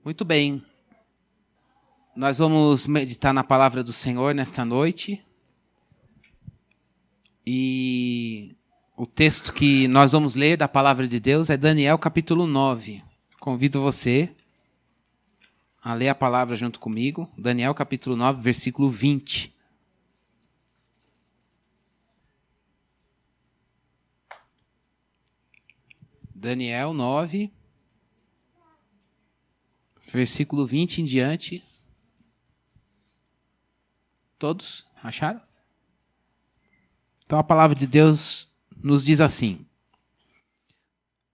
Muito bem, nós vamos meditar na palavra do Senhor nesta noite. E o texto que nós vamos ler da palavra de Deus é Daniel capítulo 9. Convido você a ler a palavra junto comigo. Daniel capítulo 9, versículo 20. Daniel 9, versículo 20 em diante. Todos acharam? Então a palavra de Deus nos diz assim: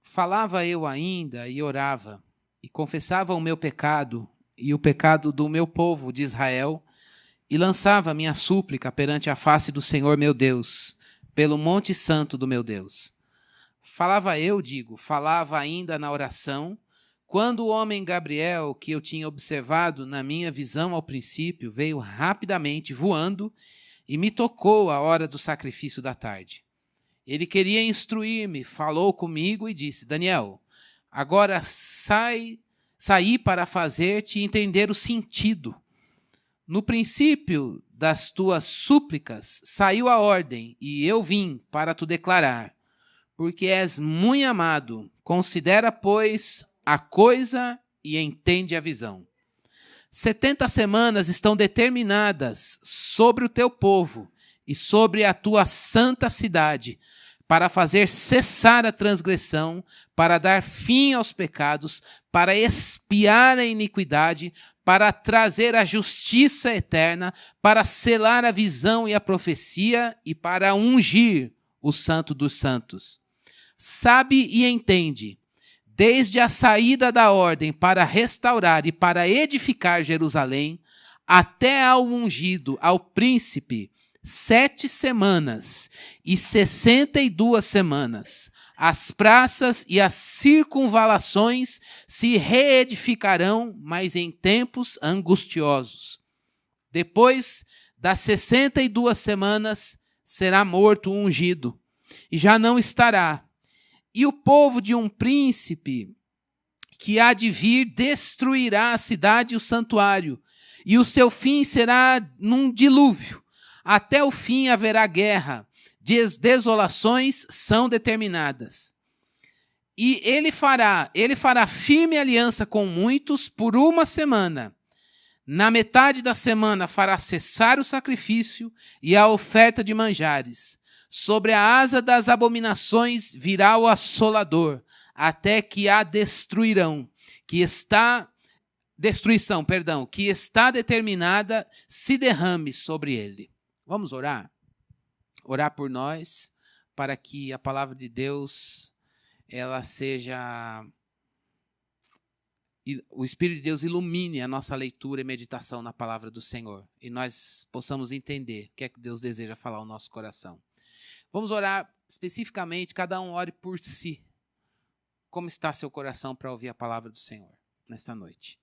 Falava eu ainda e orava, e confessava o meu pecado e o pecado do meu povo de Israel, e lançava minha súplica perante a face do Senhor meu Deus, pelo monte santo do meu Deus. Falava ainda na oração, quando o homem Gabriel, que eu tinha observado na minha visão ao princípio, veio rapidamente voando e me tocou à hora do sacrifício da tarde. Ele queria instruir-me, falou comigo e disse: Daniel, agora saí para fazer-te entender o sentido. No princípio das tuas súplicas saiu a ordem, e eu vim para te declarar, porque és muito amado. Considera, pois, a coisa e entende a visão. 70 semanas estão determinadas sobre o teu povo e sobre a tua santa cidade, para fazer cessar a transgressão, para dar fim aos pecados, para expiar a iniquidade, para trazer a justiça eterna, para selar a visão e a profecia e para ungir o Santo dos Santos. Sabe e entende, desde a saída da ordem para restaurar e para edificar Jerusalém, até ao ungido, ao príncipe, 7 semanas e 62 semanas, as praças e as circunvalações se reedificarão, mas em tempos angustiosos. Depois das 62 semanas, será morto o ungido, e já não estará. E o povo de um príncipe que há de vir destruirá a cidade e o santuário, e o seu fim será num dilúvio. Até o fim haverá guerra, desolações são determinadas. E ele fará firme aliança com muitos por 1 semana. Na metade da semana fará cessar o sacrifício e a oferta de manjares. Sobre a asa das abominações virá o assolador, até que a destruição, que está determinada, se derrame sobre ele. Vamos orar? Orar por nós, para que a palavra de Deus, ela seja... o Espírito de Deus ilumine a nossa leitura e meditação na palavra do Senhor, e nós possamos entender o que é que Deus deseja falar ao nosso coração. Vamos orar especificamente, cada um ore por si. Como está seu coração para ouvir a palavra do Senhor nesta noite?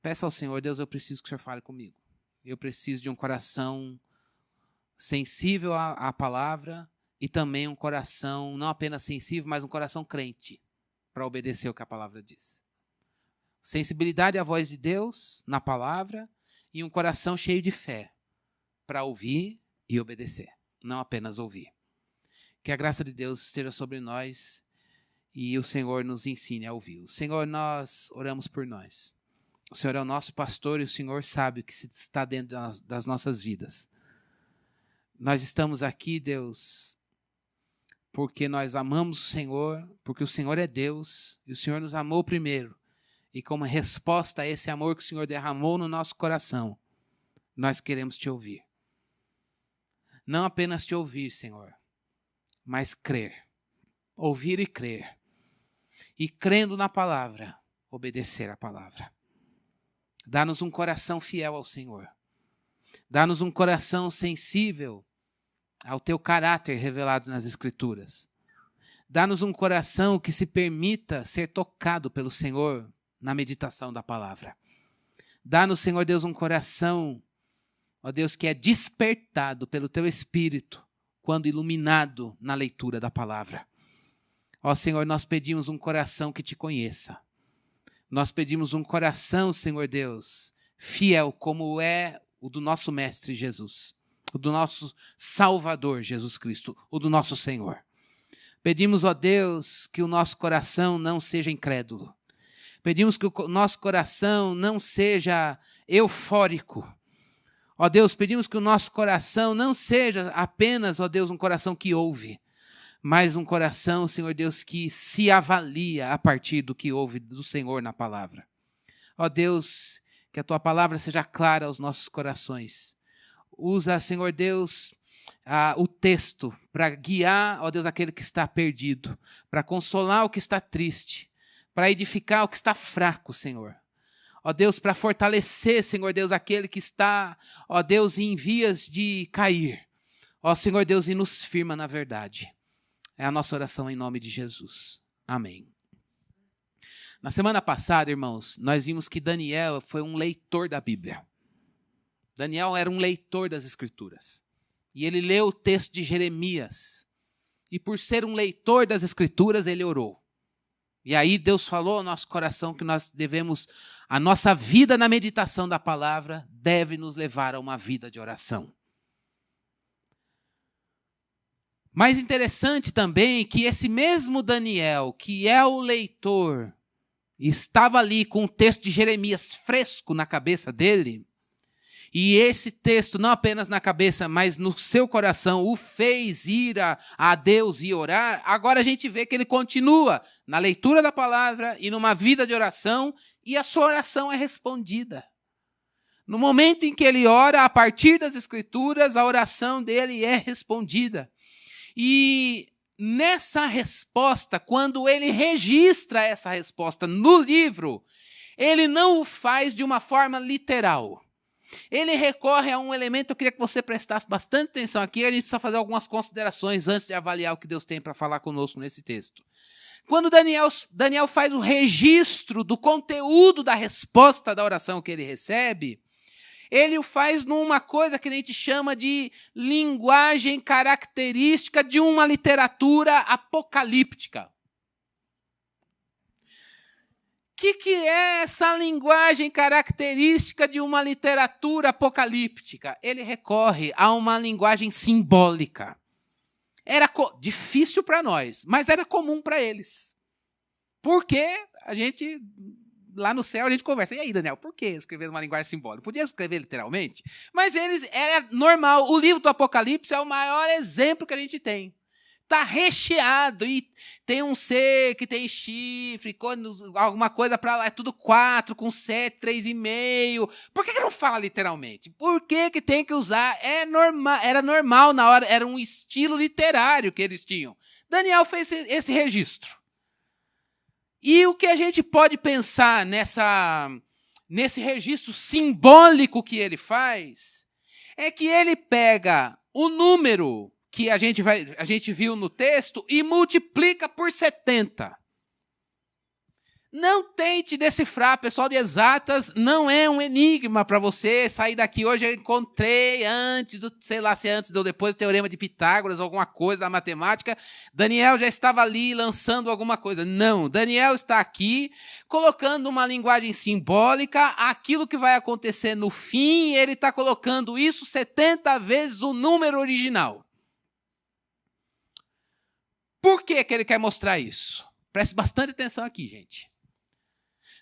Peça ao Senhor: Deus, eu preciso que o Senhor fale comigo. Eu preciso de um coração sensível à palavra e também um coração não apenas sensível, mas um coração crente para obedecer o que a palavra diz. Sensibilidade à voz de Deus na palavra e um coração cheio de fé para ouvir e obedecer. Não apenas ouvir. Que a graça de Deus esteja sobre nós e o Senhor nos ensine a ouvir. Senhor, nós oramos por nós. O Senhor é o nosso pastor e o Senhor sabe o que está dentro das nossas vidas. Nós estamos aqui, Deus, porque nós amamos o Senhor, porque o Senhor é Deus e o Senhor nos amou primeiro. E como resposta a esse amor que o Senhor derramou no nosso coração, nós queremos te ouvir. Não apenas te ouvir, Senhor, mas crer. Ouvir e crer. E crendo na palavra, obedecer a palavra. Dá-nos um coração fiel ao Senhor. Dá-nos um coração sensível ao teu caráter revelado nas Escrituras. Dá-nos um coração que se permita ser tocado pelo Senhor na meditação da palavra. Dá-nos, Senhor Deus, um coração, ó Deus, que é despertado pelo teu Espírito quando iluminado na leitura da palavra. Ó Senhor, nós pedimos um coração que te conheça. Nós pedimos um coração, Senhor Deus, fiel como é o do nosso Mestre Jesus, o do nosso Salvador Jesus Cristo, o do nosso Senhor. Pedimos, ó Deus, que o nosso coração não seja incrédulo. Pedimos que o nosso coração não seja eufórico. Ó Deus, pedimos que o nosso coração não seja apenas, ó Deus, um coração que ouve, mas um coração, Senhor Deus, que se avalia a partir do que ouve do Senhor na palavra. Ó Deus, que a Tua palavra seja clara aos nossos corações. Usa, Senhor Deus, o texto para guiar, ó Deus, aquele que está perdido, para consolar o que está triste, para edificar o que está fraco, Senhor. Ó Deus, para fortalecer, Senhor Deus, aquele que está, ó Deus, em vias de cair. Ó Senhor Deus, e nos firma na verdade. É a nossa oração em nome de Jesus. Amém. Na semana passada, irmãos, nós vimos que Daniel foi um leitor da Bíblia. Daniel era um leitor das Escrituras. E ele leu o texto de Jeremias. E por ser um leitor das Escrituras, ele orou. E aí Deus falou ao nosso coração que nós devemos, a nossa vida na meditação da palavra deve nos levar a uma vida de oração. Mas interessante também que esse mesmo Daniel, que é o leitor, estava ali com o texto de Jeremias fresco na cabeça dele, e esse texto, não apenas na cabeça, mas no seu coração, o fez ir a Deus e orar. Agora a gente vê que ele continua na leitura da palavra e numa vida de oração, e a sua oração é respondida. No momento em que ele ora, a partir das Escrituras, a oração dele é respondida. E nessa resposta, quando ele registra essa resposta no livro, ele não o faz de uma forma literal. Ele recorre a um elemento, eu queria que você prestasse bastante atenção aqui, a gente precisa fazer algumas considerações antes de avaliar o que Deus tem para falar conosco nesse texto. Quando Daniel faz o registro do conteúdo da resposta da oração que ele recebe, ele o faz numa coisa que a gente chama de linguagem característica de uma literatura apocalíptica. O que é essa linguagem característica de uma literatura apocalíptica? Ele recorre a uma linguagem simbólica. Era difícil para nós, mas era comum para eles. Porque a gente... Lá no céu a gente conversa. E aí, Daniel, por que escrever uma linguagem simbólica? Podia escrever literalmente? Mas era normal. O livro do Apocalipse é o maior exemplo que a gente tem. Está recheado. E tem um ser que tem chifre, alguma coisa para lá. É tudo 4, com 7, 3,5. Por que não fala literalmente? Por que tem que usar? Era normal na hora. Era um estilo literário que eles tinham. Daniel fez esse registro. E o que a gente pode pensar nesse registro simbólico que ele faz é que ele pega o número que a gente viu no texto e multiplica por 70. Não tente decifrar, pessoal de exatas, não é um enigma para você sair daqui. Hoje eu encontrei sei lá se antes ou depois do Teorema de Pitágoras, alguma coisa da matemática. Daniel já estava ali lançando alguma coisa. Não, Daniel está aqui colocando uma linguagem simbólica, aquilo que vai acontecer no fim, ele está colocando isso 70 vezes o número original. Por que ele quer mostrar isso? Preste bastante atenção aqui, gente.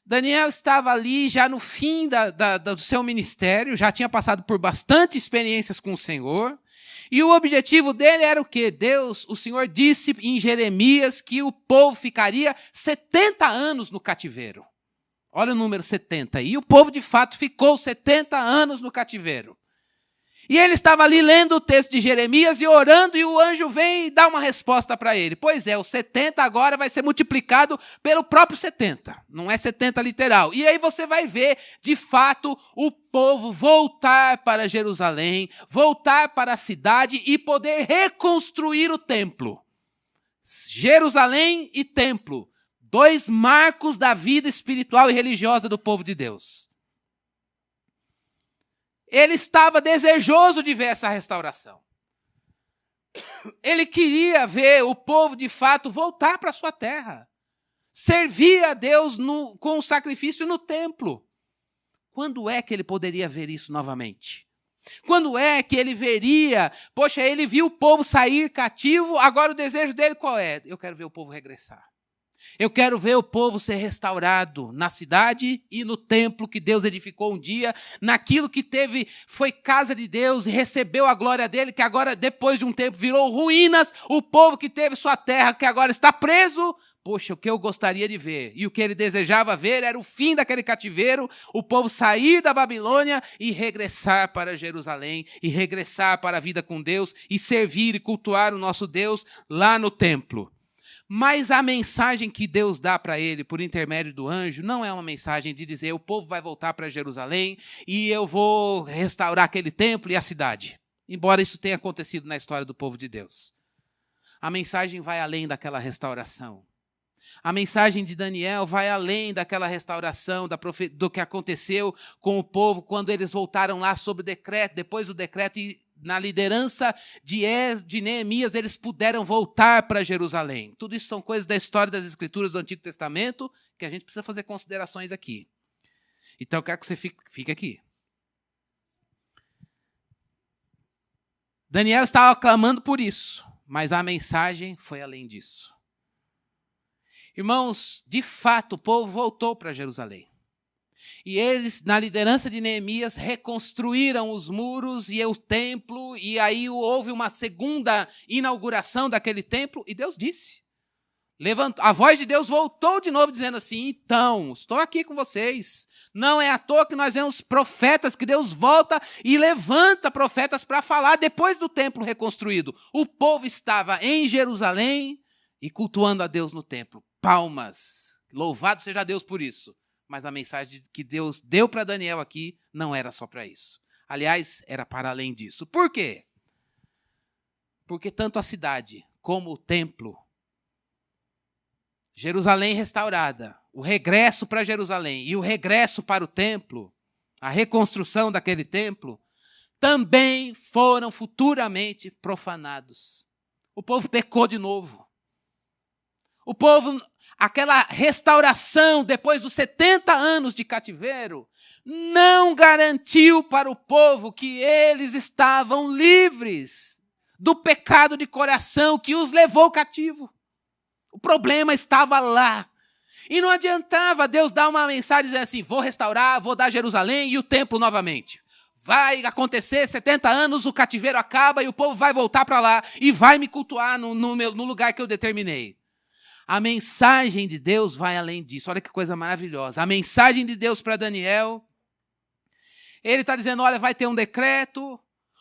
Daniel estava ali já no fim do seu ministério, já tinha passado por bastante experiências com o Senhor, e o objetivo dele era o quê? O Senhor disse em Jeremias que o povo ficaria 70 anos no cativeiro. Olha o número 70. E o povo, de fato, ficou 70 anos no cativeiro. E ele estava ali lendo o texto de Jeremias e orando, e o anjo vem e dá uma resposta para ele. Pois é, o 70 agora vai ser multiplicado pelo próprio 70. Não é 70 literal. E aí você vai ver, de fato, o povo voltar para Jerusalém, voltar para a cidade e poder reconstruir o templo. Jerusalém e templo. 2 marcos da vida espiritual e religiosa do povo de Deus. Ele estava desejoso de ver essa restauração. Ele queria ver o povo, de fato, voltar para a sua terra. servir a Deus com o sacrifício no templo. Quando é que ele poderia ver isso novamente? Quando é que ele veria? Poxa, ele viu o povo sair cativo, agora o desejo dele qual é? Eu quero ver o povo regressar. Eu quero ver o povo ser restaurado na cidade e no templo que Deus edificou um dia, naquilo que foi casa de Deus e recebeu a glória dele, que agora, depois de um tempo, virou ruínas, o povo que teve sua terra, que agora está preso. Poxa, o que eu gostaria de ver, e o que ele desejava ver, era o fim daquele cativeiro, o povo sair da Babilônia e regressar para Jerusalém, e regressar para a vida com Deus, e servir e cultuar o nosso Deus lá no templo. Mas a mensagem que Deus dá para ele por intermédio do anjo não é uma mensagem de dizer o povo vai voltar para Jerusalém e eu vou restaurar aquele templo e a cidade. Embora isso tenha acontecido na história do povo de Deus. A mensagem vai além daquela restauração. A mensagem de Daniel vai além daquela restauração, do que aconteceu com o povo quando eles voltaram lá sob o decreto, depois do decreto e na liderança de Neemias, eles puderam voltar para Jerusalém. Tudo isso são coisas da história das Escrituras do Antigo Testamento que a gente precisa fazer considerações aqui. Então, eu quero que você fique aqui. Daniel estava clamando por isso, mas a mensagem foi além disso. Irmãos, de fato, o povo voltou para Jerusalém. E eles, na liderança de Neemias, reconstruíram os muros e o templo, e aí houve uma segunda inauguração daquele templo, e Deus disse. A voz de Deus voltou de novo, dizendo assim, então, estou aqui com vocês. Não é à toa que nós vemos profetas, que Deus volta e levanta profetas para falar depois do templo reconstruído. O povo estava em Jerusalém e cultuando a Deus no templo. Palmas. Louvado seja Deus por isso. Mas a mensagem que Deus deu para Daniel aqui não era só para isso. Aliás, era para além disso. Por quê? Porque tanto a cidade como o templo, Jerusalém restaurada, o regresso para Jerusalém e o regresso para o templo, a reconstrução daquele templo, também foram futuramente profanados. O povo pecou de novo. O povo, aquela restauração depois dos 70 anos de cativeiro, não garantiu para o povo que eles estavam livres do pecado de coração que os levou cativo. O problema estava lá. E não adiantava Deus dar uma mensagem dizendo assim, vou restaurar, vou dar Jerusalém e o templo novamente. Vai acontecer 70 anos, o cativeiro acaba e o povo vai voltar para lá e vai me cultuar no lugar que eu determinei. A mensagem de Deus vai além disso. Olha que coisa maravilhosa. A mensagem de Deus para Daniel, ele está dizendo, olha, vai ter um decreto,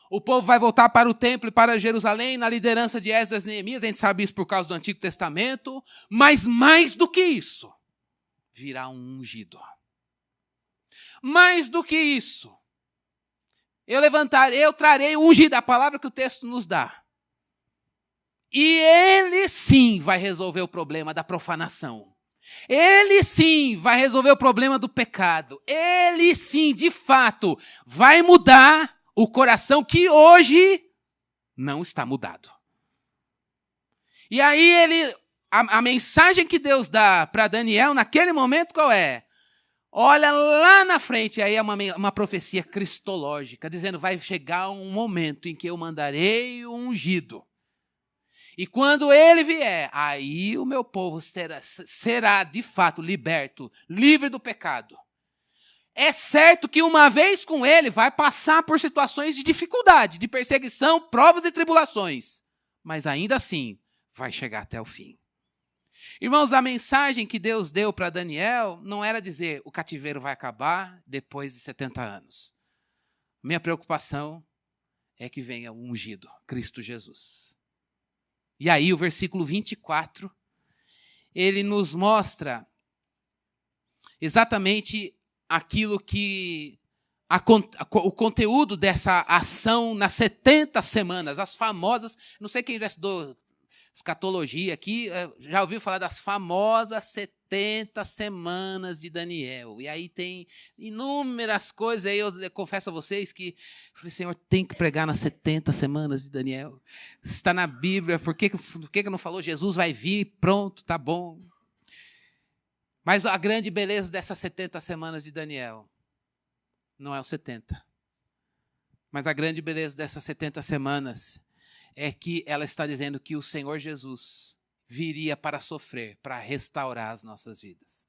o povo vai voltar para o templo e para Jerusalém, na liderança de Esdras e Neemias, a gente sabe isso por causa do Antigo Testamento, mas mais do que isso, virá um ungido. Mais do que isso, eu trarei o ungido, a palavra que o texto nos dá. E ele sim vai resolver o problema da profanação. Ele sim vai resolver o problema do pecado. Ele sim, de fato, vai mudar o coração que hoje não está mudado. E aí a mensagem que Deus dá para Daniel naquele momento qual é? Olha lá na frente, aí é uma profecia cristológica, dizendo vai chegar um momento em que eu mandarei o ungido. E quando ele vier, aí o meu povo será de fato liberto, livre do pecado. É certo que uma vez com ele vai passar por situações de dificuldade, de perseguição, provas e tribulações. Mas ainda assim, vai chegar até o fim. Irmãos, a mensagem que Deus deu para Daniel não era dizer o cativeiro vai acabar depois de 70 anos. Minha preocupação é que venha o ungido, Cristo Jesus. E aí o versículo 24, ele nos mostra exatamente aquilo que o conteúdo dessa ação nas 70 semanas, as famosas, não sei quem já estudou escatologia aqui, já ouviu falar das famosas 70 semanas de Daniel. E aí tem inúmeras coisas, aí eu confesso a vocês que falei, Senhor, tem que pregar nas 70 semanas de Daniel. Está na Bíblia, por que não falou? Jesus vai vir, pronto, tá bom. Mas a grande beleza dessas 70 semanas de Daniel não é os 70. Mas a grande beleza dessas 70 semanas é que ela está dizendo que o Senhor Jesus viria para sofrer, para restaurar as nossas vidas.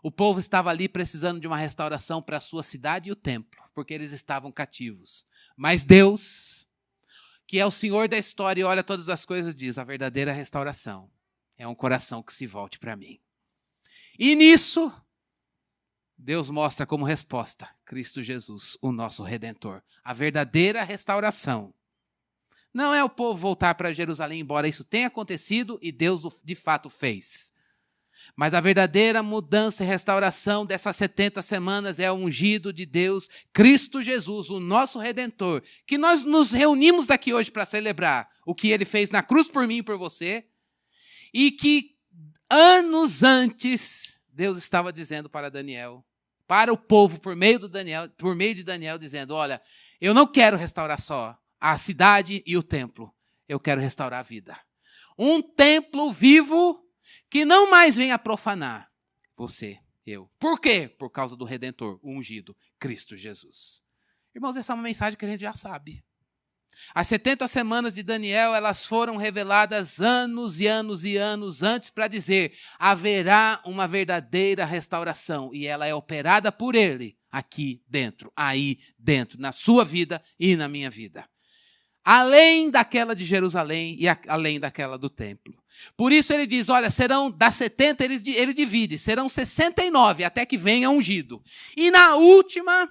O povo estava ali precisando de uma restauração para a sua cidade e o templo, porque eles estavam cativos. Mas Deus, que é o Senhor da história e olha todas as coisas, diz: a verdadeira restauração é um coração que se volte para mim. E nisso, Deus mostra como resposta Cristo Jesus, o nosso Redentor. A verdadeira restauração não é o povo voltar para Jerusalém, embora isso tenha acontecido e Deus de fato fez. Mas a verdadeira mudança e restauração dessas 70 semanas é o ungido de Deus, Cristo Jesus, o nosso Redentor, que nós nos reunimos aqui hoje para celebrar o que Ele fez na cruz por mim e por você, e que anos antes Deus estava dizendo para Daniel, para o povo por meio de Daniel, dizendo: olha, eu não quero restaurar só a cidade e o templo, eu quero restaurar a vida. Um templo vivo que não mais venha profanar você, eu. Por quê? Por causa do Redentor, o ungido, Cristo Jesus. Irmãos, essa é uma mensagem que a gente já sabe. As 70 semanas de Daniel, elas foram reveladas anos e anos e anos antes para dizer: haverá uma verdadeira restauração e ela é operada por Ele aqui dentro, aí dentro, na sua vida e na minha vida. Além daquela de Jerusalém e além daquela do templo. Por isso ele diz, olha, serão das 70, ele divide, serão 69 até que venha ungido. E na última,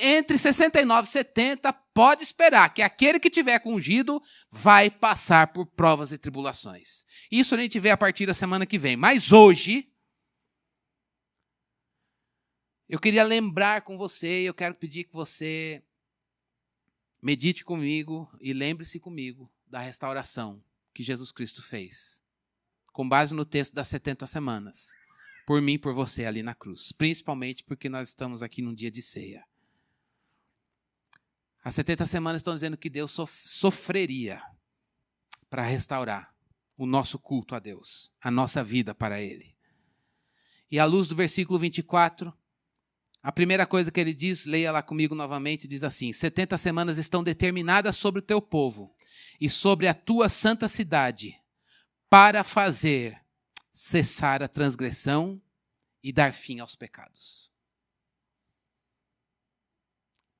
entre 69 e 70, pode esperar que aquele que tiver com ungido vai passar por provas e tribulações. Isso a gente vê a partir da semana que vem. Mas hoje, eu queria lembrar com você, eu quero pedir que você medite comigo e lembre-se comigo da restauração que Jesus Cristo fez, com base no texto das 70 semanas, por mim e por você ali na cruz, principalmente porque nós estamos aqui num dia de ceia. As 70 semanas estão dizendo que Deus sofreria para restaurar o nosso culto a Deus, a nossa vida para Ele. E à luz do versículo 24, a primeira coisa que ele diz, leia lá comigo novamente, diz assim: 70 semanas estão determinadas sobre o teu povo e sobre a tua santa cidade, para fazer cessar a transgressão e dar fim aos pecados.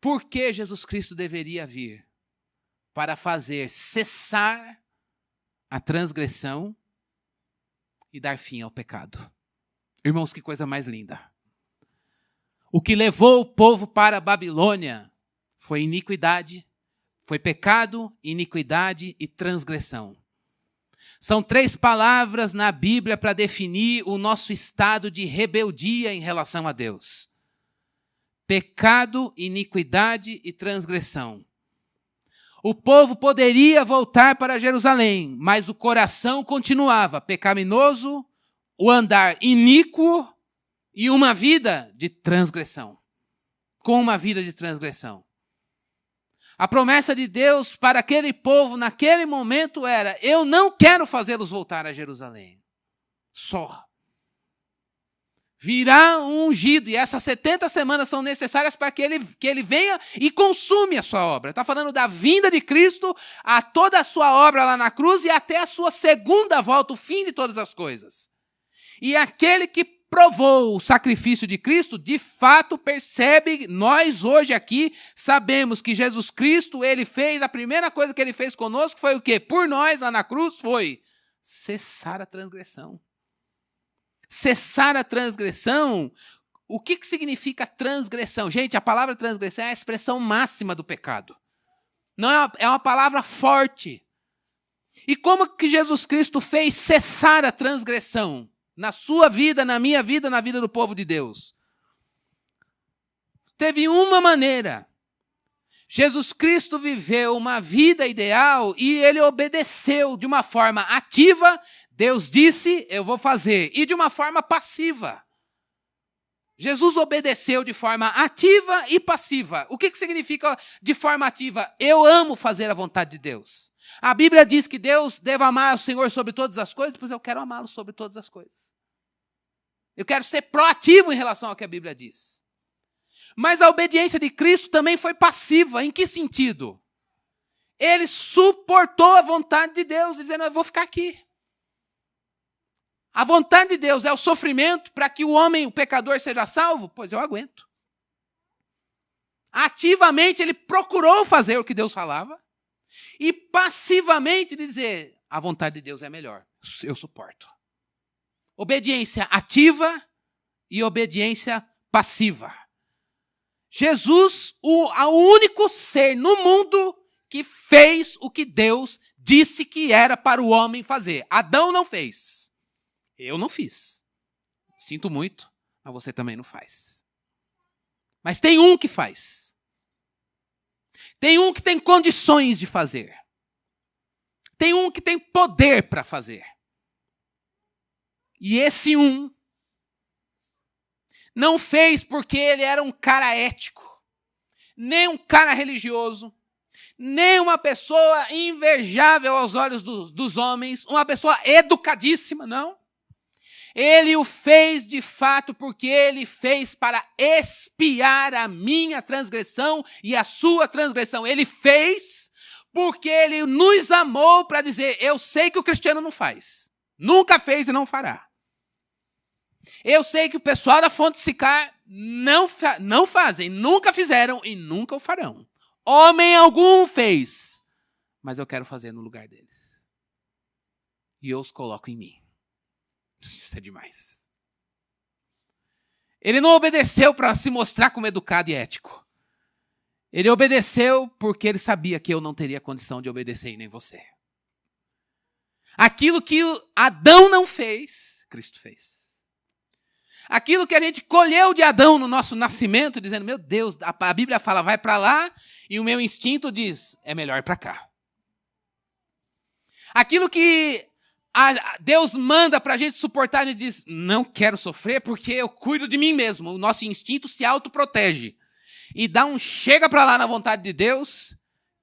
Por que Jesus Cristo deveria vir? Para fazer cessar a transgressão e dar fim ao pecado. Irmãos, que coisa mais linda. O que levou o povo para a Babilônia foi iniquidade, foi pecado, iniquidade e transgressão. São 3 palavras na Bíblia para definir o nosso estado de rebeldia em relação a Deus. Pecado, iniquidade e transgressão. O povo poderia voltar para Jerusalém, mas o coração continuava pecaminoso, o andar iníquo, e uma vida de transgressão. Com uma vida de transgressão. A promessa de Deus para aquele povo naquele momento era: eu não quero fazê-los voltar a Jerusalém. Só. Virá um ungido. E essas 70 semanas são necessárias para que ele venha e consume a sua obra. Está falando da vinda de Cristo, a toda a sua obra lá na cruz e até a sua segunda volta, o fim de todas as coisas. E aquele que provou o sacrifício de Cristo, de fato percebe, nós hoje aqui sabemos que Jesus Cristo, ele fez, a primeira coisa que ele fez conosco foi o quê? Por nós lá na cruz foi cessar a transgressão. Cessar a transgressão, o que significa transgressão? Gente, a palavra transgressão é a expressão máxima do pecado. Não é uma palavra forte. E como que Jesus Cristo fez cessar a transgressão? Na sua vida, na minha vida, na vida do povo de Deus. Teve uma maneira. Jesus Cristo viveu uma vida ideal e ele obedeceu de uma forma ativa. Deus disse, eu vou fazer. E de uma forma passiva. Jesus obedeceu de forma ativa e passiva. O que significa de forma ativa? Eu amo fazer a vontade de Deus. A Bíblia diz que Deus deve amar o Senhor sobre todas as coisas, pois eu quero amá-lo sobre todas as coisas. Eu quero ser proativo em relação ao que a Bíblia diz. Mas a obediência de Cristo também foi passiva. Em que sentido? Ele suportou a vontade de Deus, dizendo, eu vou ficar aqui. A vontade de Deus é o sofrimento para que o homem, o pecador, seja salvo? Pois eu aguento. Ativamente ele procurou fazer o que Deus falava e passivamente dizer, a vontade de Deus é melhor, eu suporto. Obediência ativa e obediência passiva. Jesus, o único ser no mundo que fez o que Deus disse que era para o homem fazer. Adão não fez. Eu não fiz. Sinto muito, mas você também não faz. Mas tem um que faz. Tem um que tem condições de fazer. Tem um que tem poder para fazer. E esse um não fez porque ele era um cara ético, nem um cara religioso, nem uma pessoa invejável aos olhos dos homens, uma pessoa educadíssima, não. Ele o fez de fato porque ele fez para expiar a minha transgressão e a sua transgressão. Ele fez porque ele nos amou para dizer, eu sei que o cristiano não faz, nunca fez e não fará. Eu sei que o pessoal da Fonte Sicar não fazem, nunca fizeram e nunca o farão. Homem algum fez, mas eu quero fazer no lugar deles. E eu os coloco em mim. Isso é demais. Ele não obedeceu para se mostrar como educado e ético. Ele obedeceu porque ele sabia que eu não teria condição de obedecer e nem você. Aquilo que Adão não fez, Cristo fez. Aquilo que a gente colheu de Adão no nosso nascimento, dizendo, meu Deus, a Bíblia fala, vai para lá, e o meu instinto diz, é melhor ir para cá. Aquilo que Deus manda para a gente suportar, ele diz, não quero sofrer porque eu cuido de mim mesmo. O nosso instinto se autoprotege. E dá um chega para lá na vontade de Deus,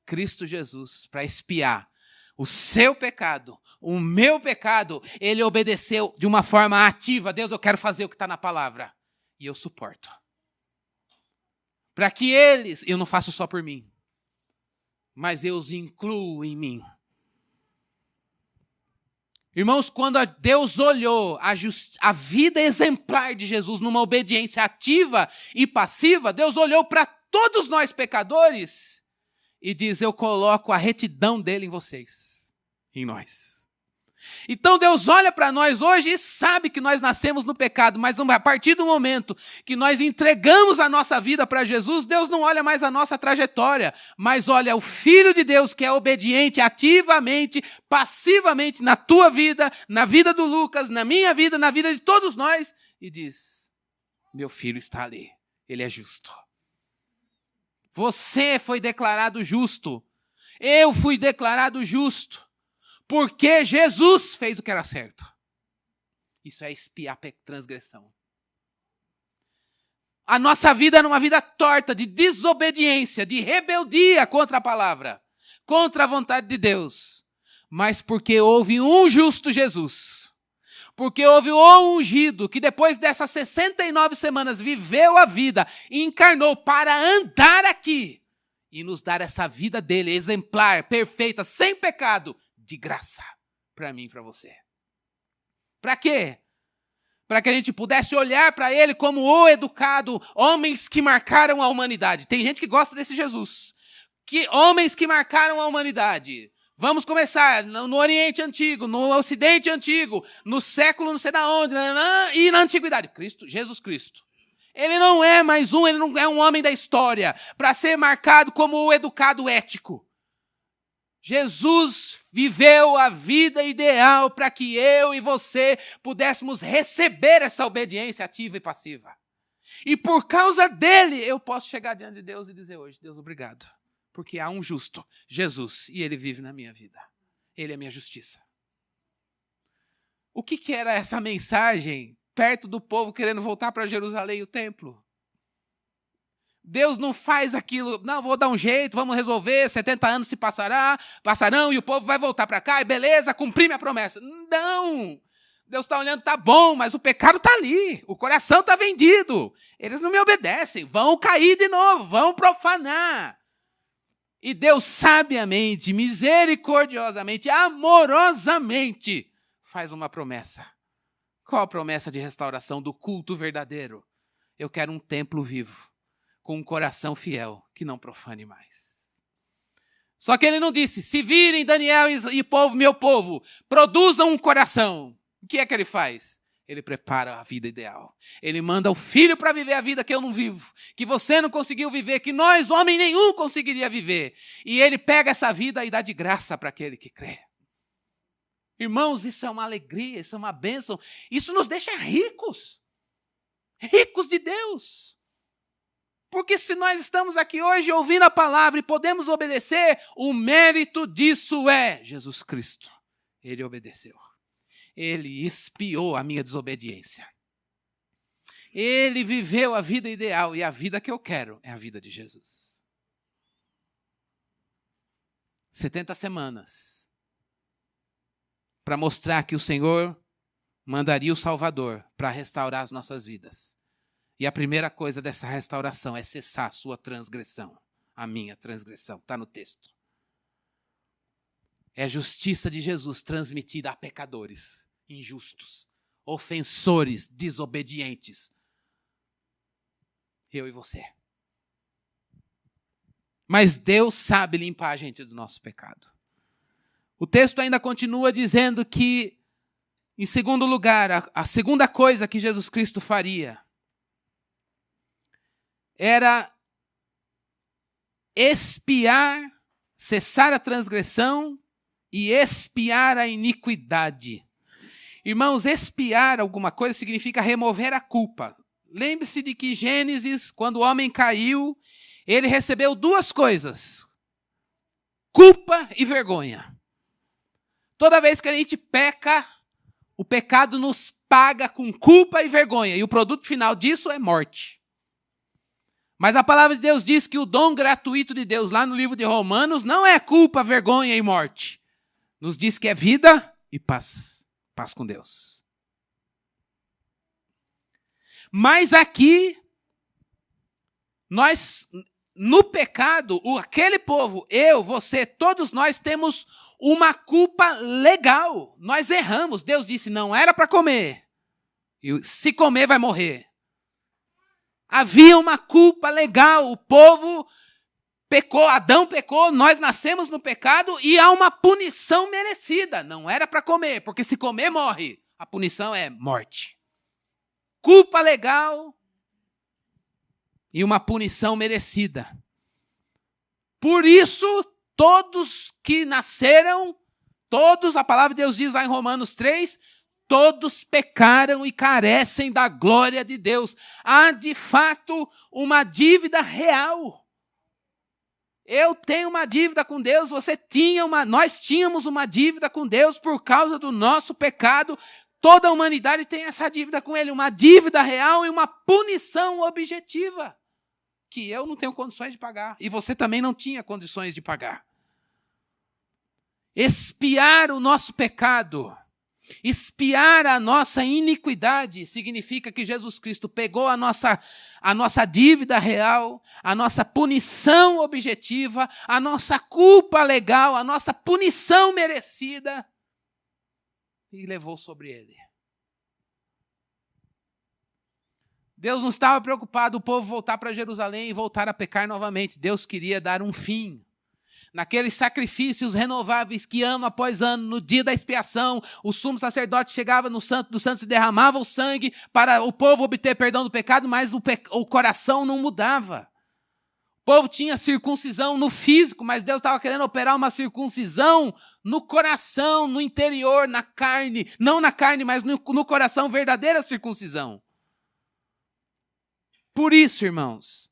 Cristo Jesus, para expiar o seu pecado, o meu pecado, ele obedeceu de uma forma ativa. Deus, eu quero fazer o que está na palavra. E eu suporto. Para que eu não faço só por mim, mas eu os incluo em mim. Irmãos, quando Deus olhou a vida exemplar de Jesus numa obediência ativa e passiva, Deus olhou para todos nós pecadores e diz, eu coloco a retidão dele em vocês, em nós. Então Deus olha para nós hoje e sabe que nós nascemos no pecado, mas a partir do momento que nós entregamos a nossa vida para Jesus, Deus não olha mais a nossa trajetória, mas olha o Filho de Deus que é obediente ativamente, passivamente na tua vida, na vida do Lucas, na minha vida, na vida de todos nós, e diz, meu filho está ali, ele é justo. Você foi declarado justo, eu fui declarado justo. Porque Jesus fez o que era certo. Isso é expiar a transgressão. A nossa vida era uma vida torta, de desobediência, de rebeldia contra a palavra, contra a vontade de Deus. Mas porque houve um justo Jesus, porque houve um ungido que depois dessas 69 semanas viveu a vida e encarnou para andar aqui e nos dar essa vida dele, exemplar, perfeita, sem pecado, de graça, para mim e para você. Para quê? Para que a gente pudesse olhar para ele como o educado, homens que marcaram a humanidade. Tem gente que gosta desse Jesus. Homens que marcaram a humanidade. Vamos começar no Oriente Antigo, no Ocidente Antigo, no século não sei da onde, e na Antiguidade. Jesus Cristo. Ele não é mais ele não é um homem da história, para ser marcado como o educado ético. Jesus viveu a vida ideal para que eu e você pudéssemos receber essa obediência ativa e passiva. E por causa dele, eu posso chegar diante de Deus e dizer hoje, Deus, obrigado. Porque há um justo, Jesus, e ele vive na minha vida. Ele é minha justiça. O que era essa mensagem perto do povo querendo voltar para Jerusalém e o templo? Deus não faz aquilo, não, vou dar um jeito, vamos resolver, 70 anos se passarão e o povo vai voltar para cá e beleza, cumpri minha promessa. Não! Deus está olhando, tá bom, mas o pecado está ali. O coração está vendido. Eles não me obedecem. Vão cair de novo, vão profanar. E Deus sabiamente, misericordiosamente, amorosamente, faz uma promessa. Qual a promessa de restauração do culto verdadeiro? Eu quero um templo vivo, com um coração fiel, que não profane mais. Só que ele não disse, se virem Daniel e povo, meu povo, produzam um coração. O que é que ele faz? Ele prepara a vida ideal. Ele manda o filho para viver a vida que eu não vivo, que você não conseguiu viver, que nós, homem nenhum, conseguiria viver. E ele pega essa vida e dá de graça para aquele que crê. Irmãos, isso é uma alegria, isso é uma bênção. Isso nos deixa ricos. Ricos de Deus. Porque se nós estamos aqui hoje ouvindo a palavra e podemos obedecer, o mérito disso é Jesus Cristo. Ele obedeceu. Ele expiou a minha desobediência. Ele viveu a vida ideal e a vida que eu quero é a vida de Jesus. 70 semanas para mostrar que o Senhor mandaria o Salvador para restaurar as nossas vidas. E a primeira coisa dessa restauração é cessar a sua transgressão. A minha transgressão. Está no texto. É a justiça de Jesus transmitida a pecadores, injustos, ofensores, desobedientes. Eu e você. Mas Deus sabe limpar a gente do nosso pecado. O texto ainda continua dizendo que, em segundo lugar, a segunda coisa que Jesus Cristo faria era expiar, cessar a transgressão e expiar a iniquidade. Irmãos, expiar alguma coisa significa remover a culpa. Lembre-se de que Gênesis, quando o homem caiu, ele recebeu duas coisas: culpa e vergonha. Toda vez que a gente peca, o pecado nos paga com culpa e vergonha. E o produto final disso é morte. Mas a palavra de Deus diz que o dom gratuito de Deus, lá no livro de Romanos, não é culpa, vergonha e morte. Nos diz que é vida e paz. Paz com Deus. Mas aqui, nós, no pecado, aquele povo, eu, você, todos nós temos uma culpa legal. Nós erramos. Deus disse, não era para comer. E se comer, vai morrer. Havia uma culpa legal, o povo pecou, Adão pecou, nós nascemos no pecado e há uma punição merecida. Não era para comer, porque se comer, morre. A punição é morte. Culpa legal e uma punição merecida. Por isso, todos que nasceram, todos, a palavra de Deus diz lá em Romanos 3, todos pecaram e carecem da glória de Deus. Há, de fato, uma dívida real. Eu tenho uma dívida com Deus, nós tínhamos uma dívida com Deus por causa do nosso pecado. Toda a humanidade tem essa dívida com Ele, uma dívida real e uma punição objetiva, que eu não tenho condições de pagar, e você também não tinha condições de pagar. Expiar o nosso pecado, expiar a nossa iniquidade significa que Jesus Cristo pegou a nossa dívida real, a nossa punição objetiva, a nossa culpa legal, a nossa punição merecida e levou sobre ele. Deus não estava preocupado o povo voltar para Jerusalém e voltar a pecar novamente. Deus queria dar um fim naqueles sacrifícios renováveis que ano após ano, no dia da expiação, o sumo sacerdote chegava no Santo dos Santos e derramava o sangue para o povo obter perdão do pecado, mas o coração não mudava. O povo tinha circuncisão no físico, mas Deus estava querendo operar uma circuncisão no coração, no interior, na carne. Não na carne, mas no coração, verdadeira circuncisão. Por isso, irmãos,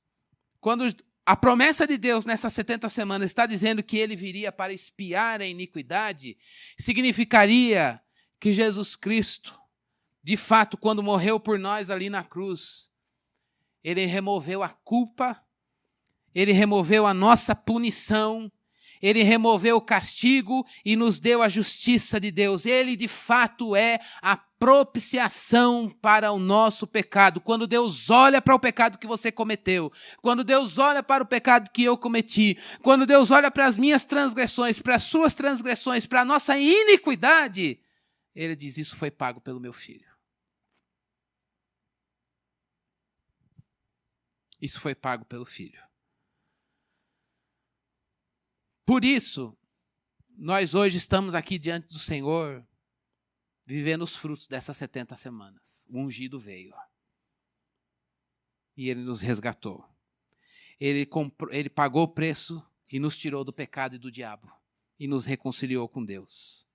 quando a promessa de Deus nessas 70 semanas está dizendo que ele viria para expiar a iniquidade, significaria que Jesus Cristo, de fato, quando morreu por nós ali na cruz, ele removeu a culpa, ele removeu a nossa punição, Ele removeu o castigo e nos deu a justiça de Deus. Ele, de fato, é a propiciação para o nosso pecado. Quando Deus olha para o pecado que você cometeu, quando Deus olha para o pecado que eu cometi, quando Deus olha para as minhas transgressões, para as suas transgressões, para a nossa iniquidade, Ele diz, isso foi pago pelo meu filho. Isso foi pago pelo filho. Por isso, nós hoje estamos aqui diante do Senhor, vivendo os frutos dessas 70 semanas. O ungido veio. E Ele nos resgatou. Ele pagou o preço e nos tirou do pecado e do diabo. E nos reconciliou com Deus.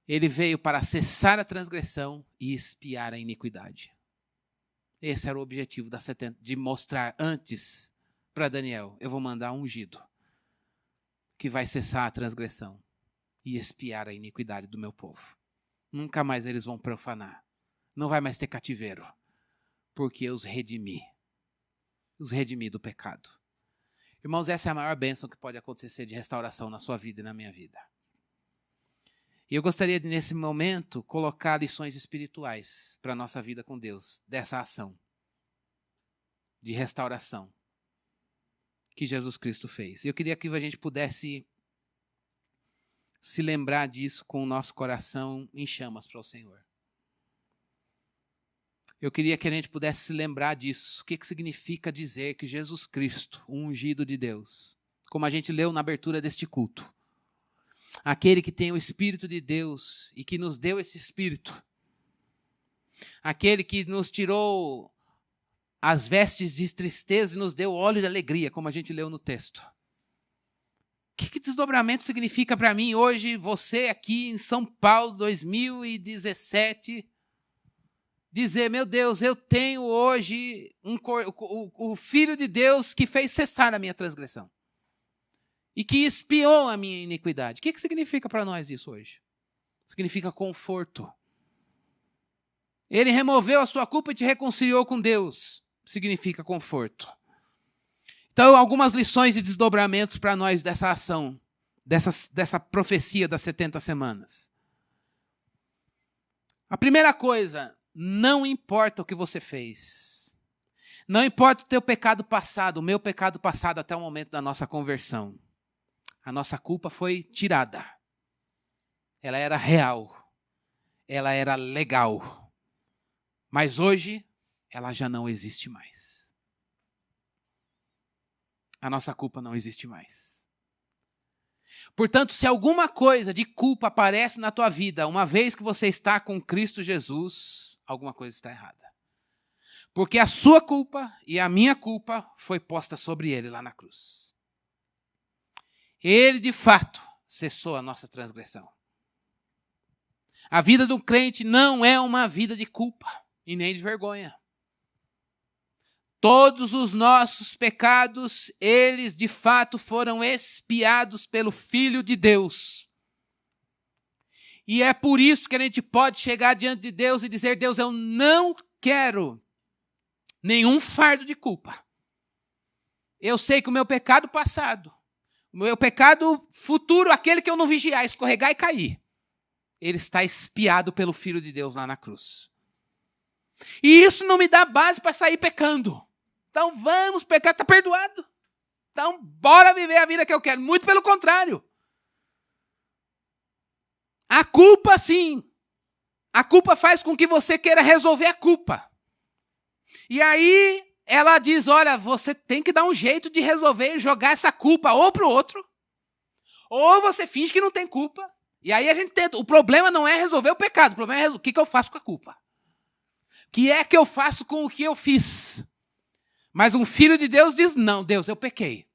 Ele veio para cessar a transgressão e expiar a iniquidade. Esse era o objetivo das 70, de mostrar antes para Daniel, eu vou mandar um ungido que vai cessar a transgressão e expiar a iniquidade do meu povo. Nunca mais eles vão profanar. Não vai mais ter cativeiro, porque eu os redimi. Os redimi do pecado. Irmãos, essa é a maior bênção que pode acontecer de restauração na sua vida e na minha vida. E eu gostaria de, nesse momento, colocar lições espirituais para a nossa vida com Deus, dessa ação de restauração que Jesus Cristo fez. Eu queria que a gente pudesse se lembrar disso com o nosso coração em chamas para o Senhor. Eu queria que a gente pudesse se lembrar disso. O que significa dizer que Jesus Cristo, o ungido de Deus, como a gente leu na abertura deste culto, aquele que tem o Espírito de Deus e que nos deu esse Espírito, aquele que nos tirou as vestes de tristeza e nos deu óleo de alegria, como a gente leu no texto. O que desdobramento significa para mim hoje, você aqui em São Paulo, 2017, dizer, meu Deus, eu tenho hoje o Filho de Deus que fez cessar a minha transgressão e que expiou a minha iniquidade. O que significa para nós isso hoje? Significa conforto. Ele removeu a sua culpa e te reconciliou com Deus. Significa conforto. Então, algumas lições e desdobramentos para nós dessa ação, dessa profecia das 70 semanas. A primeira coisa, não importa o que você fez. Não importa o teu pecado passado, o meu pecado passado até o momento da nossa conversão. A nossa culpa foi tirada. Ela era real. Ela era legal. Mas hoje, ela já não existe mais. A nossa culpa não existe mais. Portanto, se alguma coisa de culpa aparece na tua vida, uma vez que você está com Cristo Jesus, alguma coisa está errada. Porque a sua culpa e a minha culpa foi posta sobre Ele lá na cruz. Ele, de fato, cessou a nossa transgressão. A vida do crente não é uma vida de culpa e nem de vergonha. Todos os nossos pecados, eles de fato foram expiados pelo Filho de Deus. E é por isso que a gente pode chegar diante de Deus e dizer, Deus, eu não quero nenhum fardo de culpa. Eu sei que o meu pecado passado, o meu pecado futuro, aquele que eu não vigiar, escorregar e cair, ele está expiado pelo Filho de Deus lá na cruz. E isso não me dá base para sair pecando. Então vamos, pecado está perdoado. Então bora viver a vida que eu quero. Muito pelo contrário. A culpa, sim. A culpa faz com que você queira resolver a culpa. E aí ela diz, olha, você tem que dar um jeito de resolver e jogar essa culpa ou para o outro, ou você finge que não tem culpa. E aí a gente tenta. O problema não é resolver o pecado. O problema é o que eu faço com a culpa. O que é que eu faço com o que eu fiz? Mas um filho de Deus diz, não, Deus, eu pequei.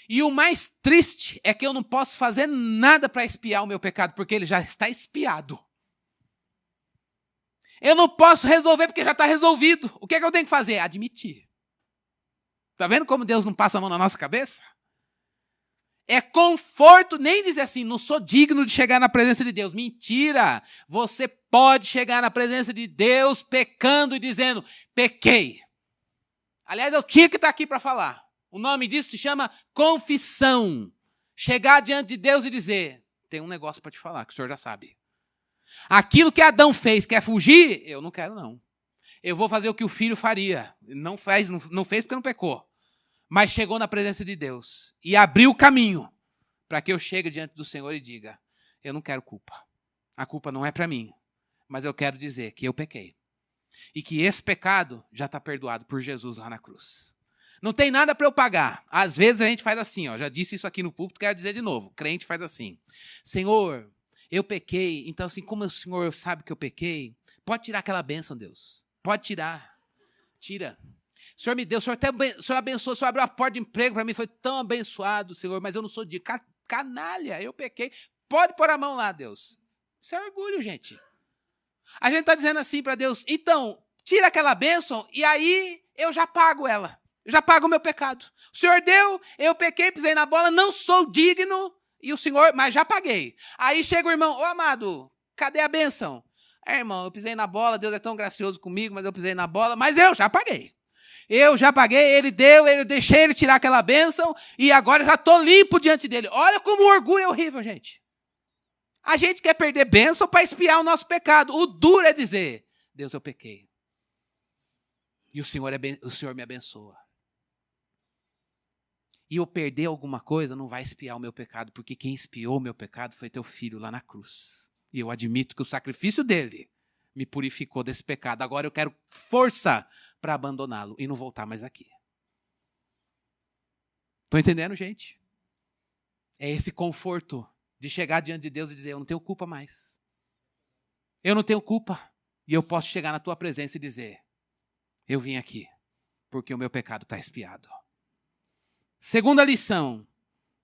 E o mais triste é que eu não posso fazer nada para expiar o meu pecado, porque ele já está expiado. Eu não posso resolver porque já está resolvido. O que é que eu tenho que fazer? Admitir. Está vendo como Deus não passa a mão na nossa cabeça? É conforto nem dizer assim, não sou digno de chegar na presença de Deus. Mentira! Você pode chegar na presença de Deus pecando e dizendo, pequei. Aliás, eu tinha que estar aqui para falar. O nome disso se chama confissão. Chegar diante de Deus e dizer, tem um negócio para te falar, que o senhor já sabe. Aquilo que Adão fez, quer fugir? Eu não quero, não. Eu vou fazer o que o filho faria. Não fez porque não pecou. Mas chegou na presença de Deus e abriu o caminho para que eu chegue diante do Senhor e diga, eu não quero culpa. A culpa não é para mim, mas eu quero dizer que eu pequei. E que esse pecado já está perdoado por Jesus lá na cruz. Não tem nada para eu pagar. Às vezes a gente faz assim, ó, já disse isso aqui no púlpito, quero dizer de novo. O crente faz assim. Senhor, eu pequei, então assim, como o Senhor sabe que eu pequei, pode tirar aquela bênção, Deus. Pode tirar. Tira. O Senhor me deu, o Senhor abençoou, o Senhor abriu a porta de emprego para mim, foi tão abençoado, Senhor, mas eu não sou de canalha, eu pequei. Pode pôr a mão lá, Deus. Isso é orgulho, gente. A gente está dizendo assim para Deus, então, tira aquela bênção e aí eu já pago ela. Eu já pago o meu pecado. O Senhor deu, eu pequei, pisei na bola, não sou digno, e o Senhor, mas já paguei. Aí chega o irmão, ô amado, cadê a bênção? Irmão, eu pisei na bola, Deus é tão gracioso comigo, mas eu pisei na bola, mas eu já paguei. Eu já paguei, ele deu, eu deixei ele tirar aquela bênção, e agora eu já estou limpo diante dele. Olha como o orgulho é horrível, gente. A gente quer perder bênção para expiar o nosso pecado. O duro é dizer, Deus, eu pequei. E o Senhor me abençoa. E eu perder alguma coisa não vai expiar o meu pecado, porque quem expiou o meu pecado foi teu filho lá na cruz. E eu admito que o sacrifício dele me purificou desse pecado. Agora eu quero força para abandoná-lo e não voltar mais aqui. Estão entendendo, gente? É esse conforto de chegar diante de Deus e dizer, eu não tenho culpa mais. Eu não tenho culpa. E eu posso chegar na tua presença e dizer, eu vim aqui porque o meu pecado está expiado. Segunda lição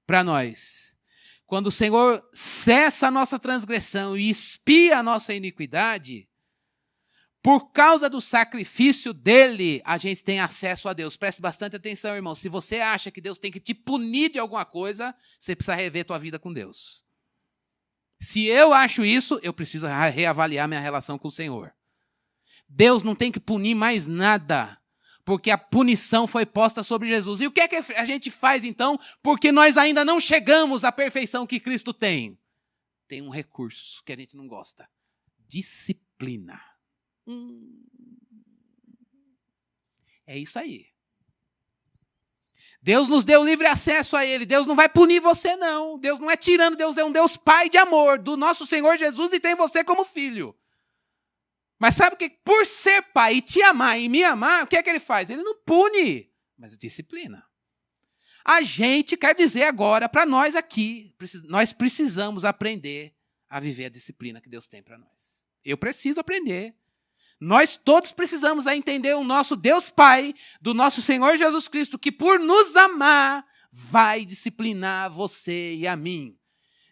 para nós. Quando o Senhor cessa a nossa transgressão e expia a nossa iniquidade, por causa do sacrifício dele, a gente tem acesso a Deus. Preste bastante atenção, irmão. Se você acha que Deus tem que te punir de alguma coisa, você precisa rever tua vida com Deus. Se eu acho isso, eu preciso reavaliar minha relação com o Senhor. Deus não tem que punir mais nada, porque a punição foi posta sobre Jesus. E o que é que a gente faz, então? Porque nós ainda não chegamos à perfeição que Cristo tem. Tem um recurso que a gente não gosta. Disciplina. É isso aí. Deus nos deu livre acesso a Ele. Deus não vai punir você, não. Deus não é tirano. Deus é um Deus Pai de amor, do nosso Senhor Jesus, e tem você como filho. Mas sabe o que? Por ser pai e te amar e me amar, o que é que ele faz? Ele não pune, mas disciplina. A gente quer dizer agora, para nós aqui, nós precisamos aprender a viver a disciplina que Deus tem para nós. Eu preciso aprender. Nós todos precisamos entender o nosso Deus Pai, do nosso Senhor Jesus Cristo, que por nos amar, vai disciplinar você e a mim.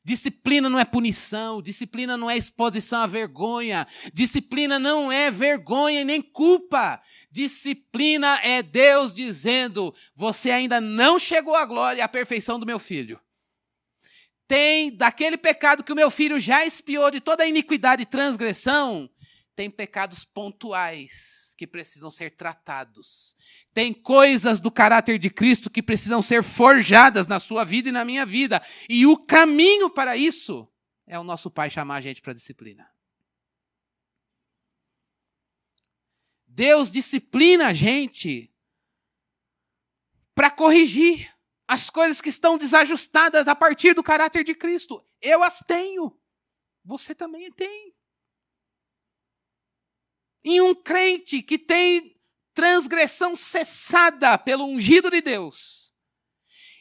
Disciplina não é punição, disciplina não é exposição à vergonha, disciplina não é vergonha nem culpa. Disciplina é Deus dizendo, você ainda não chegou à glória e à perfeição do meu filho. Tem daquele pecado que o meu filho já expiou, de toda a iniquidade e transgressão, tem pecados pontuais que precisam ser tratados. Tem coisas do caráter de Cristo que precisam ser forjadas na sua vida e na minha vida. E o caminho para isso é o nosso Pai chamar a gente para a disciplina. Deus disciplina a gente para corrigir as coisas que estão desajustadas a partir do caráter de Cristo. Eu as tenho. Você também tem. E um crente que tem transgressão cessada pelo ungido de Deus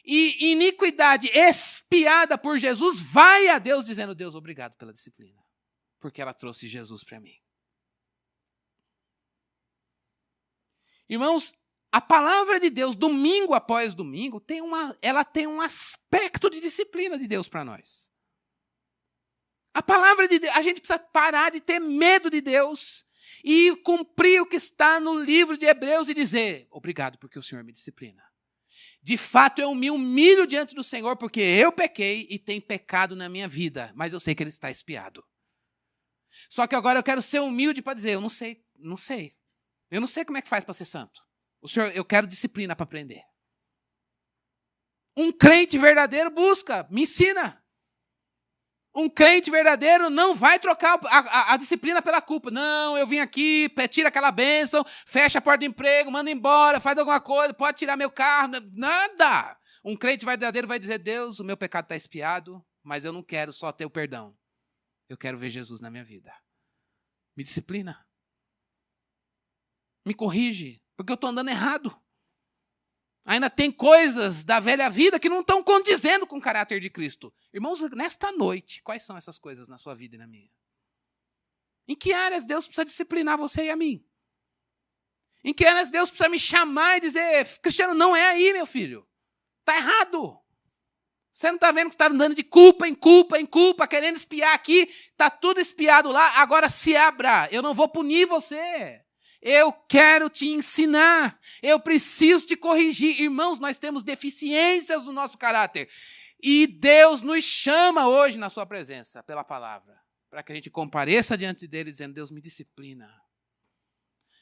e iniquidade expiada por Jesus, vai a Deus dizendo, Deus, obrigado pela disciplina, porque ela trouxe Jesus para mim. Irmãos, a palavra de Deus, domingo após domingo, ela tem um aspecto de disciplina de Deus para nós. A palavra de Deus, a gente precisa parar de ter medo de Deus e cumprir o que está no livro de Hebreus e dizer, obrigado porque o Senhor me disciplina. De fato, eu me humilho diante do Senhor porque eu pequei e tem pecado na minha vida, mas eu sei que Ele está expiado. Só que agora eu quero ser humilde para dizer, eu não sei. Eu não sei como é que faz para ser santo. O Senhor, eu quero disciplina para aprender. Um crente verdadeiro busca, me ensina. Um crente verdadeiro não vai trocar a disciplina pela culpa. Não, eu vim aqui, tira aquela bênção, fecha a porta do emprego, manda embora, faz alguma coisa, pode tirar meu carro. Nada. Um crente verdadeiro vai dizer, Deus, o meu pecado está expiado, mas eu não quero só ter o perdão. Eu quero ver Jesus na minha vida. Me disciplina. Me corrige, porque eu estou andando errado. Ainda tem coisas da velha vida que não estão condizendo com o caráter de Cristo. Irmãos, nesta noite, quais são essas coisas na sua vida e na minha? Em que áreas Deus precisa disciplinar você e a mim? Em que áreas Deus precisa me chamar e dizer, Cristiano, não é aí, meu filho. Está errado. Você não está vendo que você está andando de culpa em culpa em culpa, querendo espiar aqui, está tudo espiado lá, agora se abra, eu não vou punir você. Eu quero te ensinar, eu preciso te corrigir. Irmãos, nós temos deficiências no nosso caráter. E Deus nos chama hoje na sua presença, pela palavra, para que a gente compareça diante dele dizendo, Deus, me disciplina.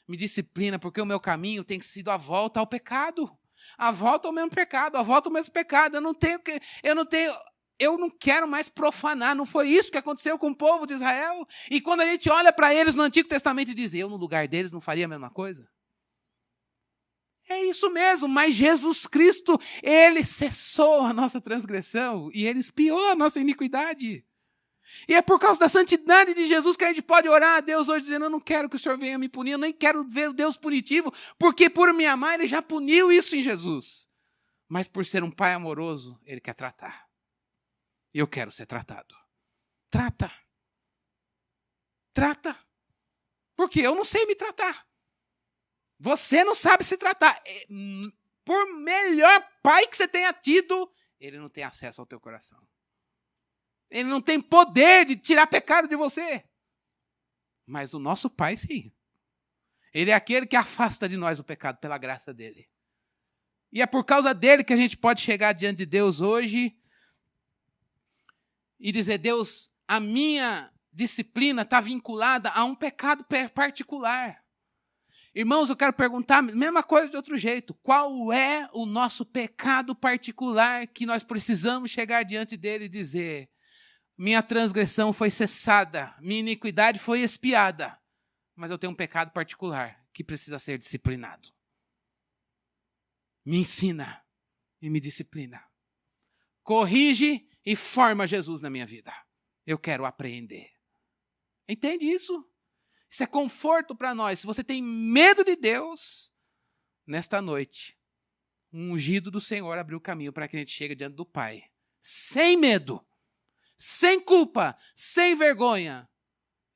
Me disciplina, porque o meu caminho tem sido a volta ao pecado. A volta ao mesmo pecado, a volta ao mesmo pecado. Eu não quero mais profanar. Não foi isso que aconteceu com o povo de Israel? E quando a gente olha para eles no Antigo Testamento e diz, eu no lugar deles não faria a mesma coisa? É isso mesmo, mas Jesus Cristo, ele cessou a nossa transgressão e ele expiou a nossa iniquidade. E é por causa da santidade de Jesus que a gente pode orar a Deus hoje dizendo, eu não quero que o Senhor venha me punir, eu nem quero ver o Deus punitivo, porque por me amar ele já puniu isso em Jesus. Mas por ser um pai amoroso, ele quer tratar. E eu quero ser tratado. Trata. Trata. Porque eu não sei me tratar. Você não sabe se tratar. Por melhor pai que você tenha tido, ele não tem acesso ao teu coração. Ele não tem poder de tirar pecado de você. Mas o nosso pai, sim. Ele é aquele que afasta de nós o pecado pela graça dele. E é por causa dele que a gente pode chegar diante de Deus hoje e dizer, Deus, a minha disciplina está vinculada a um pecado particular. Irmãos, eu quero perguntar a mesma coisa de outro jeito. Qual é o nosso pecado particular que nós precisamos chegar diante dele e dizer, minha transgressão foi cessada, minha iniquidade foi expiada, mas eu tenho um pecado particular que precisa ser disciplinado. Me ensina e me disciplina. Corrige e forma Jesus na minha vida. Eu quero apreender. Entende isso? Isso é conforto para nós. Se você tem medo de Deus, nesta noite, um ungido do Senhor abriu o caminho para que a gente chegue diante do Pai. Sem medo, sem culpa, sem vergonha.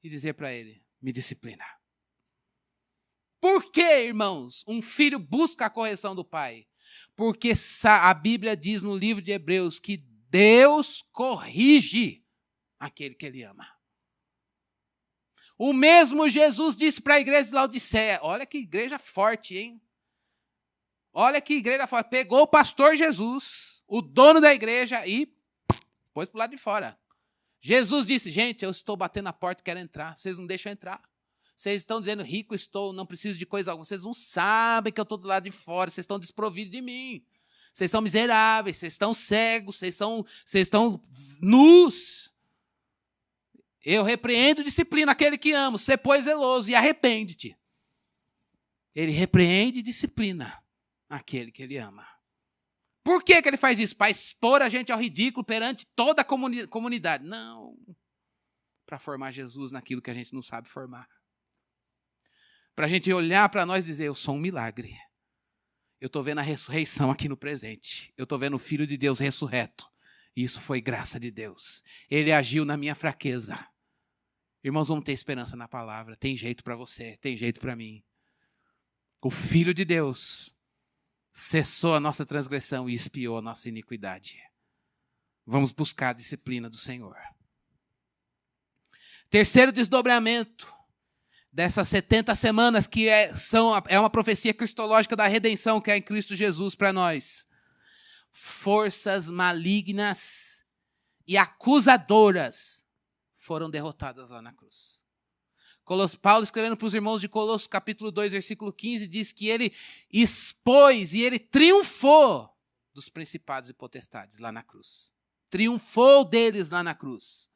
E dizer para Ele, me disciplina. Por que, irmãos, um filho busca a correção do pai? Porque a Bíblia diz no livro de Hebreus que Deus corrige aquele que Ele ama. O mesmo Jesus disse para a igreja de Laodiceia, olha que igreja forte, hein? Olha que igreja forte. Pegou o pastor Jesus, o dono da igreja, e pôs para o lado de fora. Jesus disse, gente, eu estou batendo na porta e quero entrar. Vocês não deixam eu entrar. Vocês estão dizendo, rico estou, não preciso de coisa alguma. Vocês não sabem que eu estou do lado de fora. Vocês estão desprovidos de mim. Vocês são miseráveis, vocês estão cegos, vocês estão nus. Eu repreendo e disciplino aquele que amo. Sê, pois, zeloso e arrepende-te. Ele repreende e disciplina aquele que ele ama. Por que ele faz isso? Para expor a gente ao ridículo perante toda a comunidade. Não. Para formar Jesus naquilo que a gente não sabe formar. Para a gente olhar para nós e dizer, eu sou um milagre. Eu estou vendo a ressurreição aqui no presente. Eu estou vendo o Filho de Deus ressurreto. E isso foi graça de Deus. Ele agiu na minha fraqueza. Irmãos, vamos ter esperança na palavra. Tem jeito para você, tem jeito para mim. O Filho de Deus cessou a nossa transgressão e expiou a nossa iniquidade. Vamos buscar a disciplina do Senhor. Terceiro desdobramento dessas 70 semanas que é uma profecia cristológica da redenção que é em Cristo Jesus para nós. Forças malignas e acusadoras foram derrotadas lá na cruz. Paulo, escrevendo para os irmãos de Colossos, capítulo 2, versículo 15, diz que ele expôs e ele triunfou dos principados e potestades lá na cruz. Triunfou deles lá na cruz.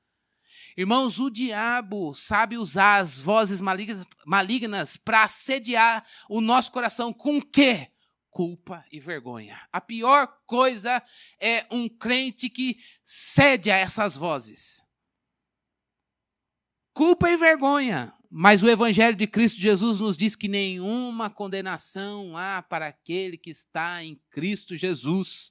Irmãos, o diabo sabe usar as vozes malignas para assediar o nosso coração com o quê? Culpa e vergonha. A pior coisa é um crente que cede a essas vozes. Culpa e vergonha. Mas o Evangelho de Cristo Jesus nos diz que nenhuma condenação há para aquele que está em Cristo Jesus.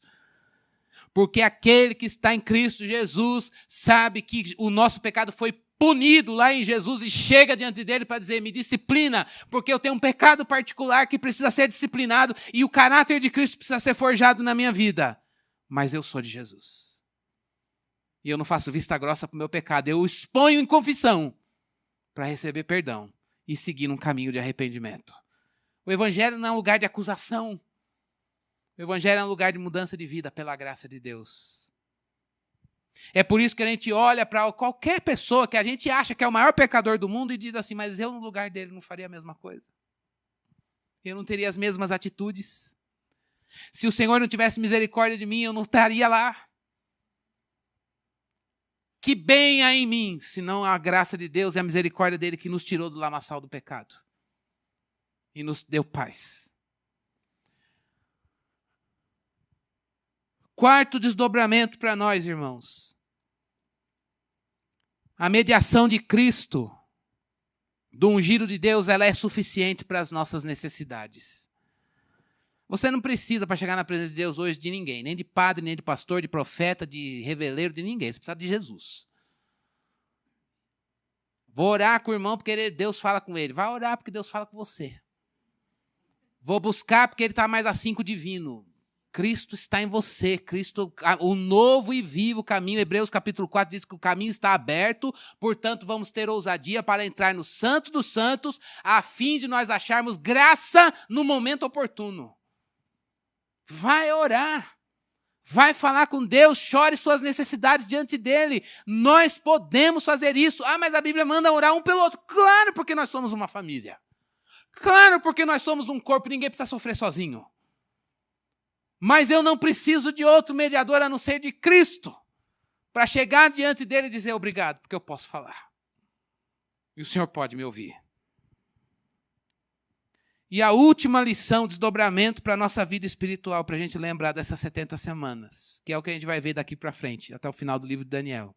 Porque aquele que está em Cristo Jesus sabe que o nosso pecado foi punido lá em Jesus e chega diante dele para dizer, me disciplina, porque eu tenho um pecado particular que precisa ser disciplinado e o caráter de Cristo precisa ser forjado na minha vida. Mas eu sou de Jesus. E eu não faço vista grossa para o meu pecado, eu o exponho em confissão para receber perdão e seguir num caminho de arrependimento. O Evangelho não é um lugar de acusação. O Evangelho é um lugar de mudança de vida pela graça de Deus. É por isso que a gente olha para qualquer pessoa que a gente acha que é o maior pecador do mundo e diz assim, mas eu no lugar dele não faria a mesma coisa. Eu não teria as mesmas atitudes. Se o Senhor não tivesse misericórdia de mim, eu não estaria lá. Que bem há em mim, senão a graça de Deus e a misericórdia dele que nos tirou do lamaçal do pecado. E nos deu paz. Quarto desdobramento para nós, irmãos. A mediação de Cristo, do ungido de Deus, ela é suficiente para as nossas necessidades. Você não precisa, para chegar na presença de Deus hoje, de ninguém. Nem de padre, nem de pastor, de profeta, de reveleiro, de ninguém. Você precisa de Jesus. Vou orar com o irmão porque Deus fala com ele. Vai orar porque Deus fala com você. Vou buscar porque ele está mais assim com o divino. Cristo está em você, Cristo, o novo e vivo caminho. Hebreus capítulo 4 diz que o caminho está aberto, portanto vamos ter ousadia para entrar no Santo dos Santos, a fim de nós acharmos graça no momento oportuno. Vai orar, vai falar com Deus, chore suas necessidades diante dele. Nós podemos fazer isso. Ah, mas a Bíblia manda orar um pelo outro. Claro, porque nós somos uma família. Claro, porque nós somos um corpo, ninguém precisa sofrer sozinho. Mas eu não preciso de outro mediador a não ser de Cristo para chegar diante dele e dizer obrigado, porque eu posso falar. E o Senhor pode me ouvir. E a última lição, desdobramento para a nossa vida espiritual, para a gente lembrar dessas 70 semanas, que é o que a gente vai ver daqui para frente, até o final do livro de Daniel.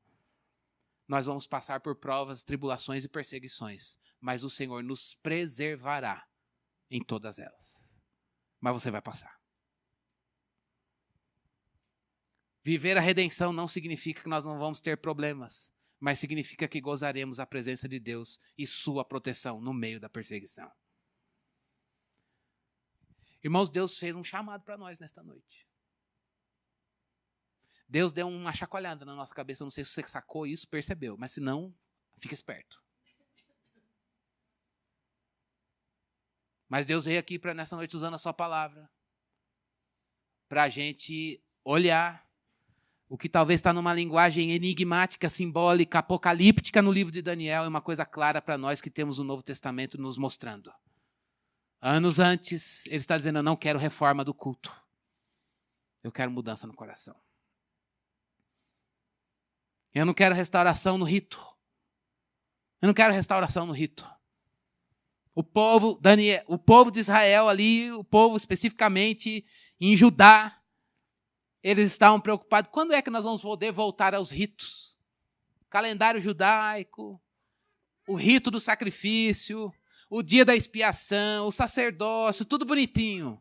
Nós vamos passar por provas, tribulações e perseguições, mas o Senhor nos preservará em todas elas. Mas você vai passar. Viver a redenção não significa que nós não vamos ter problemas, mas significa que gozaremos a presença de Deus e sua proteção no meio da perseguição. Irmãos, Deus fez um chamado para nós nesta noite. Deus deu uma chacoalhada na nossa cabeça, eu não sei se você sacou isso, percebeu, mas se não, fica esperto. Mas Deus veio aqui nessa noite usando a sua palavra, para a gente olhar o que talvez está numa linguagem enigmática, simbólica, apocalíptica no livro de Daniel, é uma coisa clara para nós que temos o Novo Testamento nos mostrando. Anos antes, ele está dizendo, eu não quero reforma do culto. Eu quero mudança no coração. Eu não quero restauração no rito. Eu não quero restauração no rito. O povo de Israel ali, o povo especificamente em Judá, eles estavam preocupados, quando é que nós vamos poder voltar aos ritos? Calendário judaico, o rito do sacrifício, o dia da expiação, o sacerdócio, tudo bonitinho.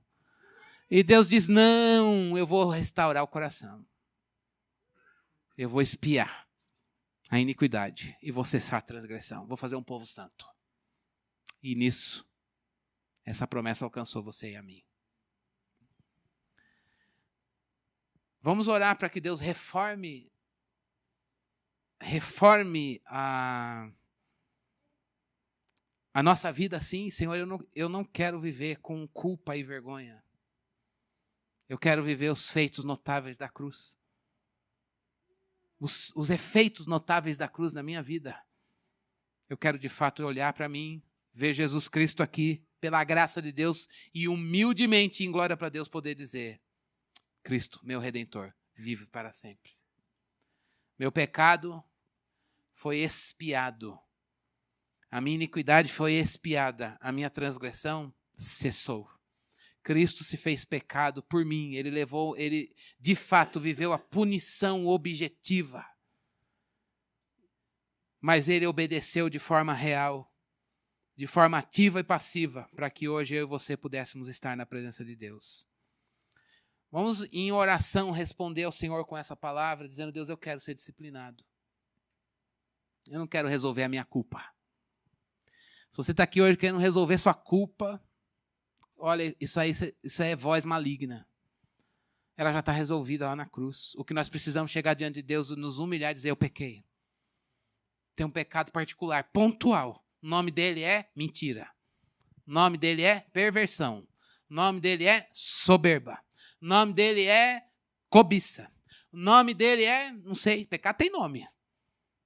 E Deus diz, não, eu vou restaurar o coração. Eu vou expiar a iniquidade e vou cessar a transgressão. Vou fazer um povo santo. E nisso, essa promessa alcançou você e a mim. Vamos orar para que Deus reforme a nossa vida assim. Senhor, eu não quero viver com culpa e vergonha. Eu quero viver os feitos notáveis da cruz. Os efeitos notáveis da cruz na minha vida. Eu quero de fato olhar para mim, ver Jesus Cristo aqui, pela graça de Deus, e humildemente, em glória para Deus, poder dizer, Cristo, meu Redentor, vive para sempre. Meu pecado foi expiado. A minha iniquidade foi expiada. A minha transgressão cessou. Cristo se fez pecado por mim. Ele de fato viveu a punição objetiva. Mas ele obedeceu de forma real, de forma ativa e passiva, para que hoje eu e você pudéssemos estar na presença de Deus. Vamos em oração responder ao Senhor com essa palavra, dizendo: Deus, eu quero ser disciplinado. Eu não quero resolver a minha culpa. Se você está aqui hoje querendo resolver sua culpa, olha, isso é voz maligna. Ela já está resolvida lá na cruz. O que nós precisamos chegar diante de Deus, nos humilhar e dizer: eu pequei. Tem um pecado particular, pontual. O nome dele é mentira. O nome dele é perversão. O nome dele é soberba. O nome dele é cobiça. O nome dele é, não sei, pecado tem nome.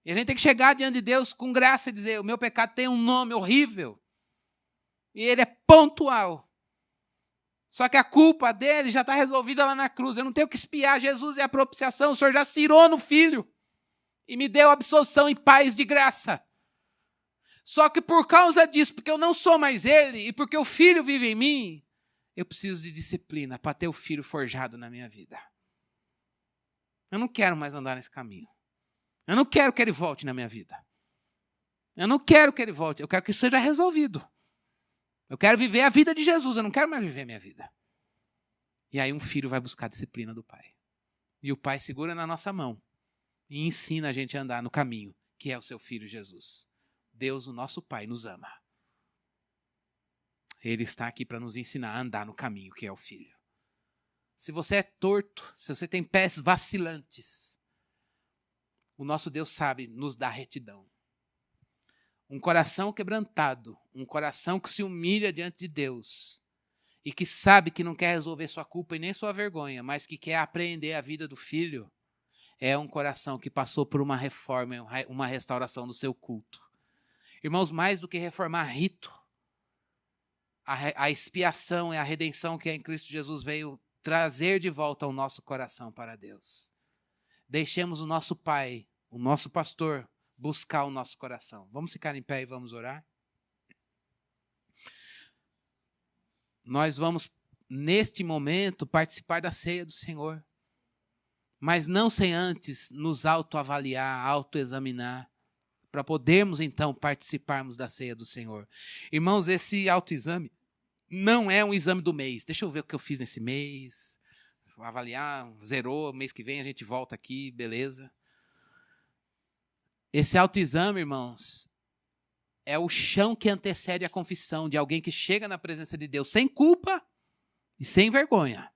E a gente tem que chegar diante de Deus com graça e dizer: o meu pecado tem um nome horrível. E ele é pontual. Só que a culpa dele já está resolvida lá na cruz. Eu não tenho que espiar. Jesus é a propiciação. O Senhor já cirou no Filho. E me deu absolução e paz de graça. Só que por causa disso, porque eu não sou mais ele, e porque o Filho vive em mim, eu preciso de disciplina para ter o Filho forjado na minha vida. Eu não quero mais andar nesse caminho. Eu não quero que ele volte na minha vida. Eu não quero que ele volte. Eu quero que isso seja resolvido. Eu quero viver a vida de Jesus. Eu não quero mais viver a minha vida. E aí um filho vai buscar a disciplina do pai. E o pai segura na nossa mão e ensina a gente a andar no caminho que é o seu Filho Jesus. Deus, o nosso Pai, nos ama. Ele está aqui para nos ensinar a andar no caminho que é o Filho. Se você é torto, se você tem pés vacilantes, o nosso Deus sabe nos dar retidão. Um coração quebrantado, um coração que se humilha diante de Deus e que sabe que não quer resolver sua culpa e nem sua vergonha, mas que quer apreender a vida do Filho, é um coração que passou por uma reforma, uma restauração do seu culto. Irmãos, mais do que reformar rito, a expiação e a redenção que é em Cristo Jesus veio trazer de volta o nosso coração para Deus. Deixemos o nosso Pai, o nosso pastor, buscar o nosso coração. Vamos ficar em pé e vamos orar? Nós vamos, neste momento, participar da ceia do Senhor. Mas não sem antes nos autoavaliar, autoexaminar, para podermos então participarmos da ceia do Senhor. Irmãos, esse autoexame não é um exame do mês. Deixa eu ver o que eu fiz nesse mês. Vou avaliar, zerou, mês que vem a gente volta aqui, beleza. Esse autoexame, irmãos, é o chão que antecede a confissão de alguém que chega na presença de Deus sem culpa e sem vergonha,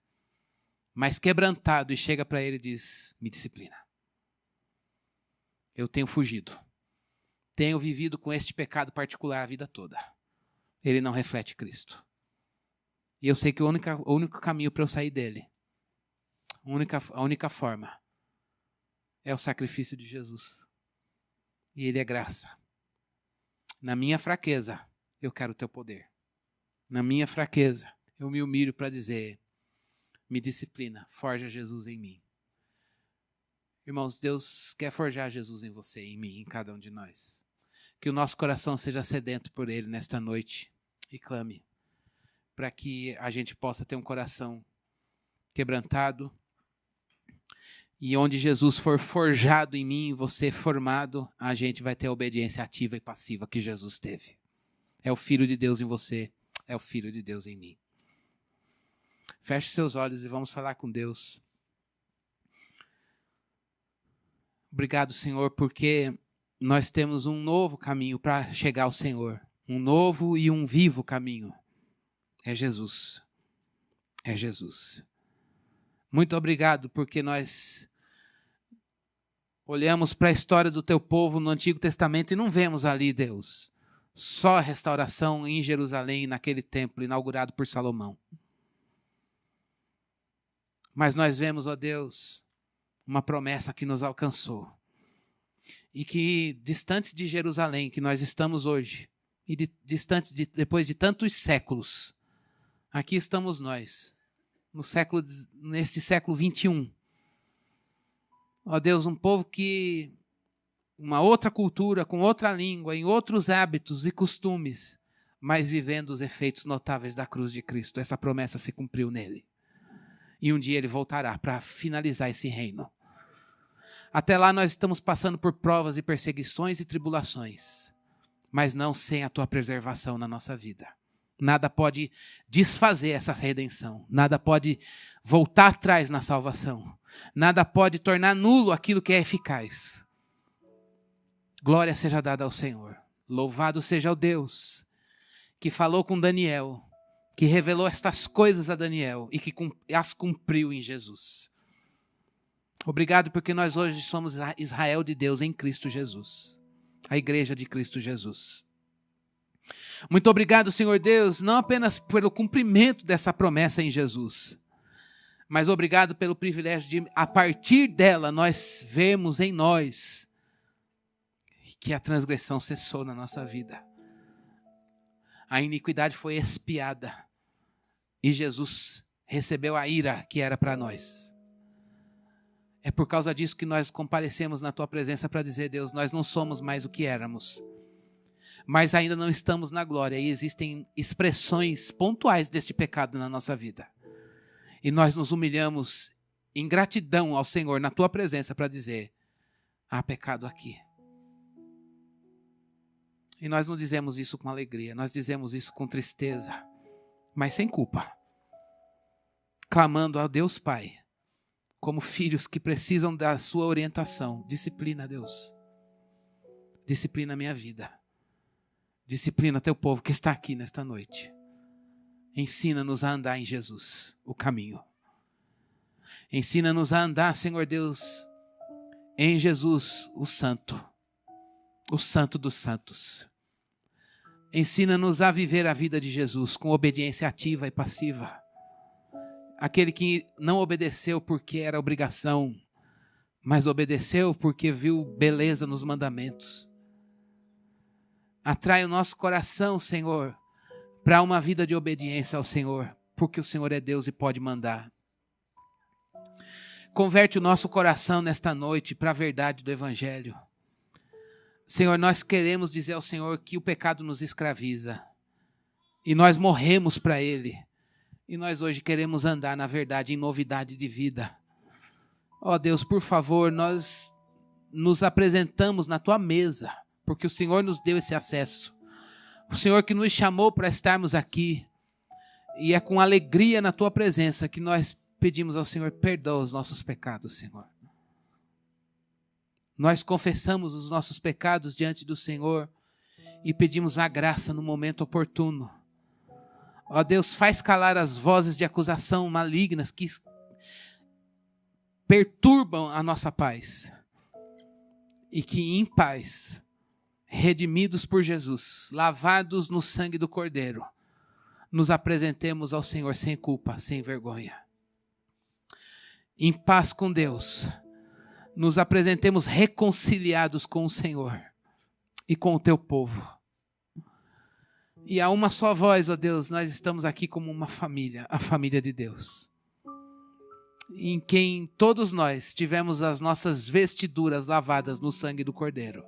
mas quebrantado, e chega para ele e diz: me disciplina. Eu tenho fugido. Tenho vivido com este pecado particular a vida toda. Ele não reflete Cristo. E eu sei que o único caminho para eu sair dele, a única forma, é o sacrifício de Jesus. E ele é graça. Na minha fraqueza, eu quero o teu poder. Na minha fraqueza, eu me humilho para dizer: me disciplina, forja Jesus em mim. Irmãos, Deus quer forjar Jesus em você, em mim, em cada um de nós. Que o nosso coração seja sedento por Ele nesta noite e clame, para que a gente possa ter um coração quebrantado e onde Jesus for forjado em mim e você formado, a gente vai ter a obediência ativa e passiva que Jesus teve. É o Filho de Deus em você, é o Filho de Deus em mim. Feche seus olhos e vamos falar com Deus. Obrigado, Senhor, porque nós temos um novo caminho para chegar ao Senhor. Um novo e um vivo caminho. É Jesus. É Jesus. Muito obrigado, porque nós olhamos para a história do teu povo no Antigo Testamento e não vemos ali, Deus, só a restauração em Jerusalém, naquele templo inaugurado por Salomão. Mas nós vemos, ó Deus, uma promessa que nos alcançou. E que, distantes de Jerusalém, que nós estamos hoje, e depois de tantos séculos, aqui estamos nós, neste século 21. Ó Deus, um povo que, uma outra cultura, com outra língua, em outros hábitos e costumes, mas vivendo os efeitos notáveis da cruz de Cristo. Essa promessa se cumpriu nele. E um dia ele voltará para finalizar esse reino. Até lá nós estamos passando por provas e perseguições e tribulações, mas não sem a tua preservação na nossa vida. Nada pode desfazer essa redenção. Nada pode voltar atrás na salvação. Nada pode tornar nulo aquilo que é eficaz. Glória seja dada ao Senhor. Louvado seja o Deus que falou com Daniel, que revelou estas coisas a Daniel e que as cumpriu em Jesus. Obrigado porque nós hoje somos Israel de Deus em Cristo Jesus. A igreja de Cristo Jesus. Muito obrigado, Senhor Deus, não apenas pelo cumprimento dessa promessa em Jesus, mas obrigado pelo privilégio de, a partir dela, nós vermos em nós que a transgressão cessou na nossa vida. A iniquidade foi expiada e Jesus recebeu a ira que era para nós. É por causa disso que nós comparecemos na tua presença para dizer, Deus, nós não somos mais o que éramos, mas ainda não estamos na glória e existem expressões pontuais deste pecado na nossa vida. E nós nos humilhamos em gratidão ao Senhor na tua presença para dizer, há pecado aqui. E nós não dizemos isso com alegria, nós dizemos isso com tristeza, mas sem culpa. Clamando a Deus Pai, como filhos que precisam da sua orientação. Disciplina, Deus. Disciplina a minha vida. Disciplina teu povo que está aqui nesta noite. Ensina-nos a andar em Jesus, o caminho. Ensina-nos a andar, Senhor Deus, em Jesus, o Santo dos santos. Ensina-nos a viver a vida de Jesus com obediência ativa e passiva. Aquele que não obedeceu porque era obrigação, mas obedeceu porque viu beleza nos mandamentos. Atrai o nosso coração, Senhor, para uma vida de obediência ao Senhor, porque o Senhor é Deus e pode mandar. Converte o nosso coração nesta noite para a verdade do Evangelho. Senhor, nós queremos dizer ao Senhor que o pecado nos escraviza e nós morremos para ele. E nós hoje queremos andar na verdade em novidade de vida. Ó Deus, por favor, nós nos apresentamos na tua mesa, porque o Senhor nos deu esse acesso. O Senhor que nos chamou para estarmos aqui. E é com alegria na tua presença que nós pedimos ao Senhor, perdoa os nossos pecados, Senhor. Nós confessamos os nossos pecados diante do Senhor e pedimos a graça no momento oportuno. Ó Deus, faz calar as vozes de acusação malignas que perturbam a nossa paz. E que em paz, redimidos por Jesus, lavados no sangue do Cordeiro, nos apresentemos ao Senhor sem culpa, sem vergonha. Em paz com Deus, nos apresentemos reconciliados com o Senhor e com o teu povo. E a uma só voz, ó Deus, nós estamos aqui como uma família, a família de Deus. Em quem todos nós tivemos as nossas vestiduras lavadas no sangue do Cordeiro.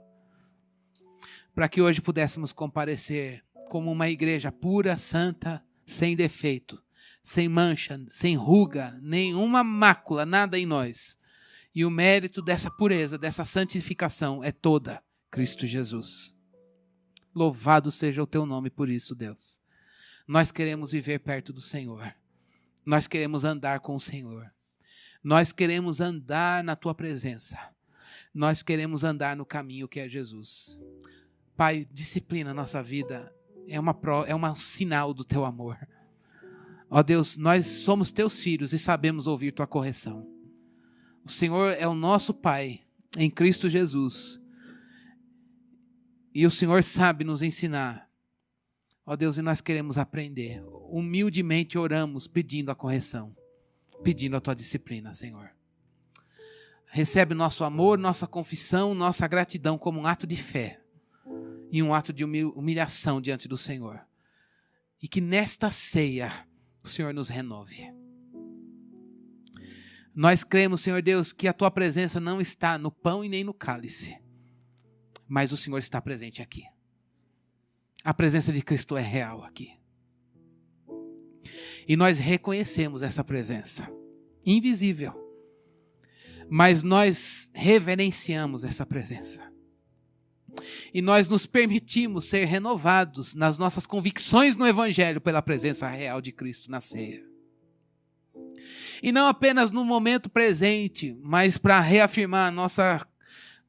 Para que hoje pudéssemos comparecer como uma igreja pura, santa, sem defeito, sem mancha, sem ruga, nenhuma mácula, nada em nós. E o mérito dessa pureza, dessa santificação é toda Cristo Jesus. Louvado seja o teu nome por isso, Deus. Nós queremos viver perto do Senhor. Nós queremos andar com o Senhor. Nós queremos andar na tua presença. Nós queremos andar no caminho que é Jesus. Pai, disciplina a nossa vida. É um sinal do teu amor. Ó Deus, nós somos teus filhos e sabemos ouvir tua correção. O Senhor é o nosso Pai em Cristo Jesus. E o Senhor sabe nos ensinar. Ó Deus, e nós queremos aprender. Humildemente oramos pedindo a correção. Pedindo a tua disciplina, Senhor. Recebe nosso amor, nossa confissão, nossa gratidão como um ato de fé. E um ato de humilhação diante do Senhor. E que nesta ceia o Senhor nos renove. Nós cremos, Senhor Deus, que a tua presença não está no pão e nem no cálice, mas o Senhor está presente aqui. A presença de Cristo é real aqui. E nós reconhecemos essa presença, invisível, mas nós reverenciamos essa presença. E nós nos permitimos ser renovados nas nossas convicções no Evangelho pela presença real de Cristo na ceia. E não apenas no momento presente, mas para reafirmar a nossa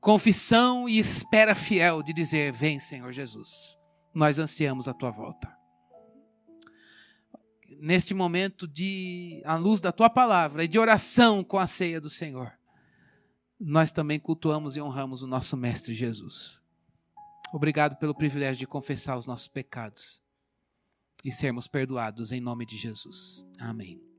confissão e espera fiel de dizer: vem, Senhor Jesus, nós ansiamos a tua volta. Neste momento à luz da tua palavra e de oração com a ceia do Senhor, nós também cultuamos e honramos o nosso Mestre Jesus. Obrigado pelo privilégio de confessar os nossos pecados e sermos perdoados em nome de Jesus. Amém.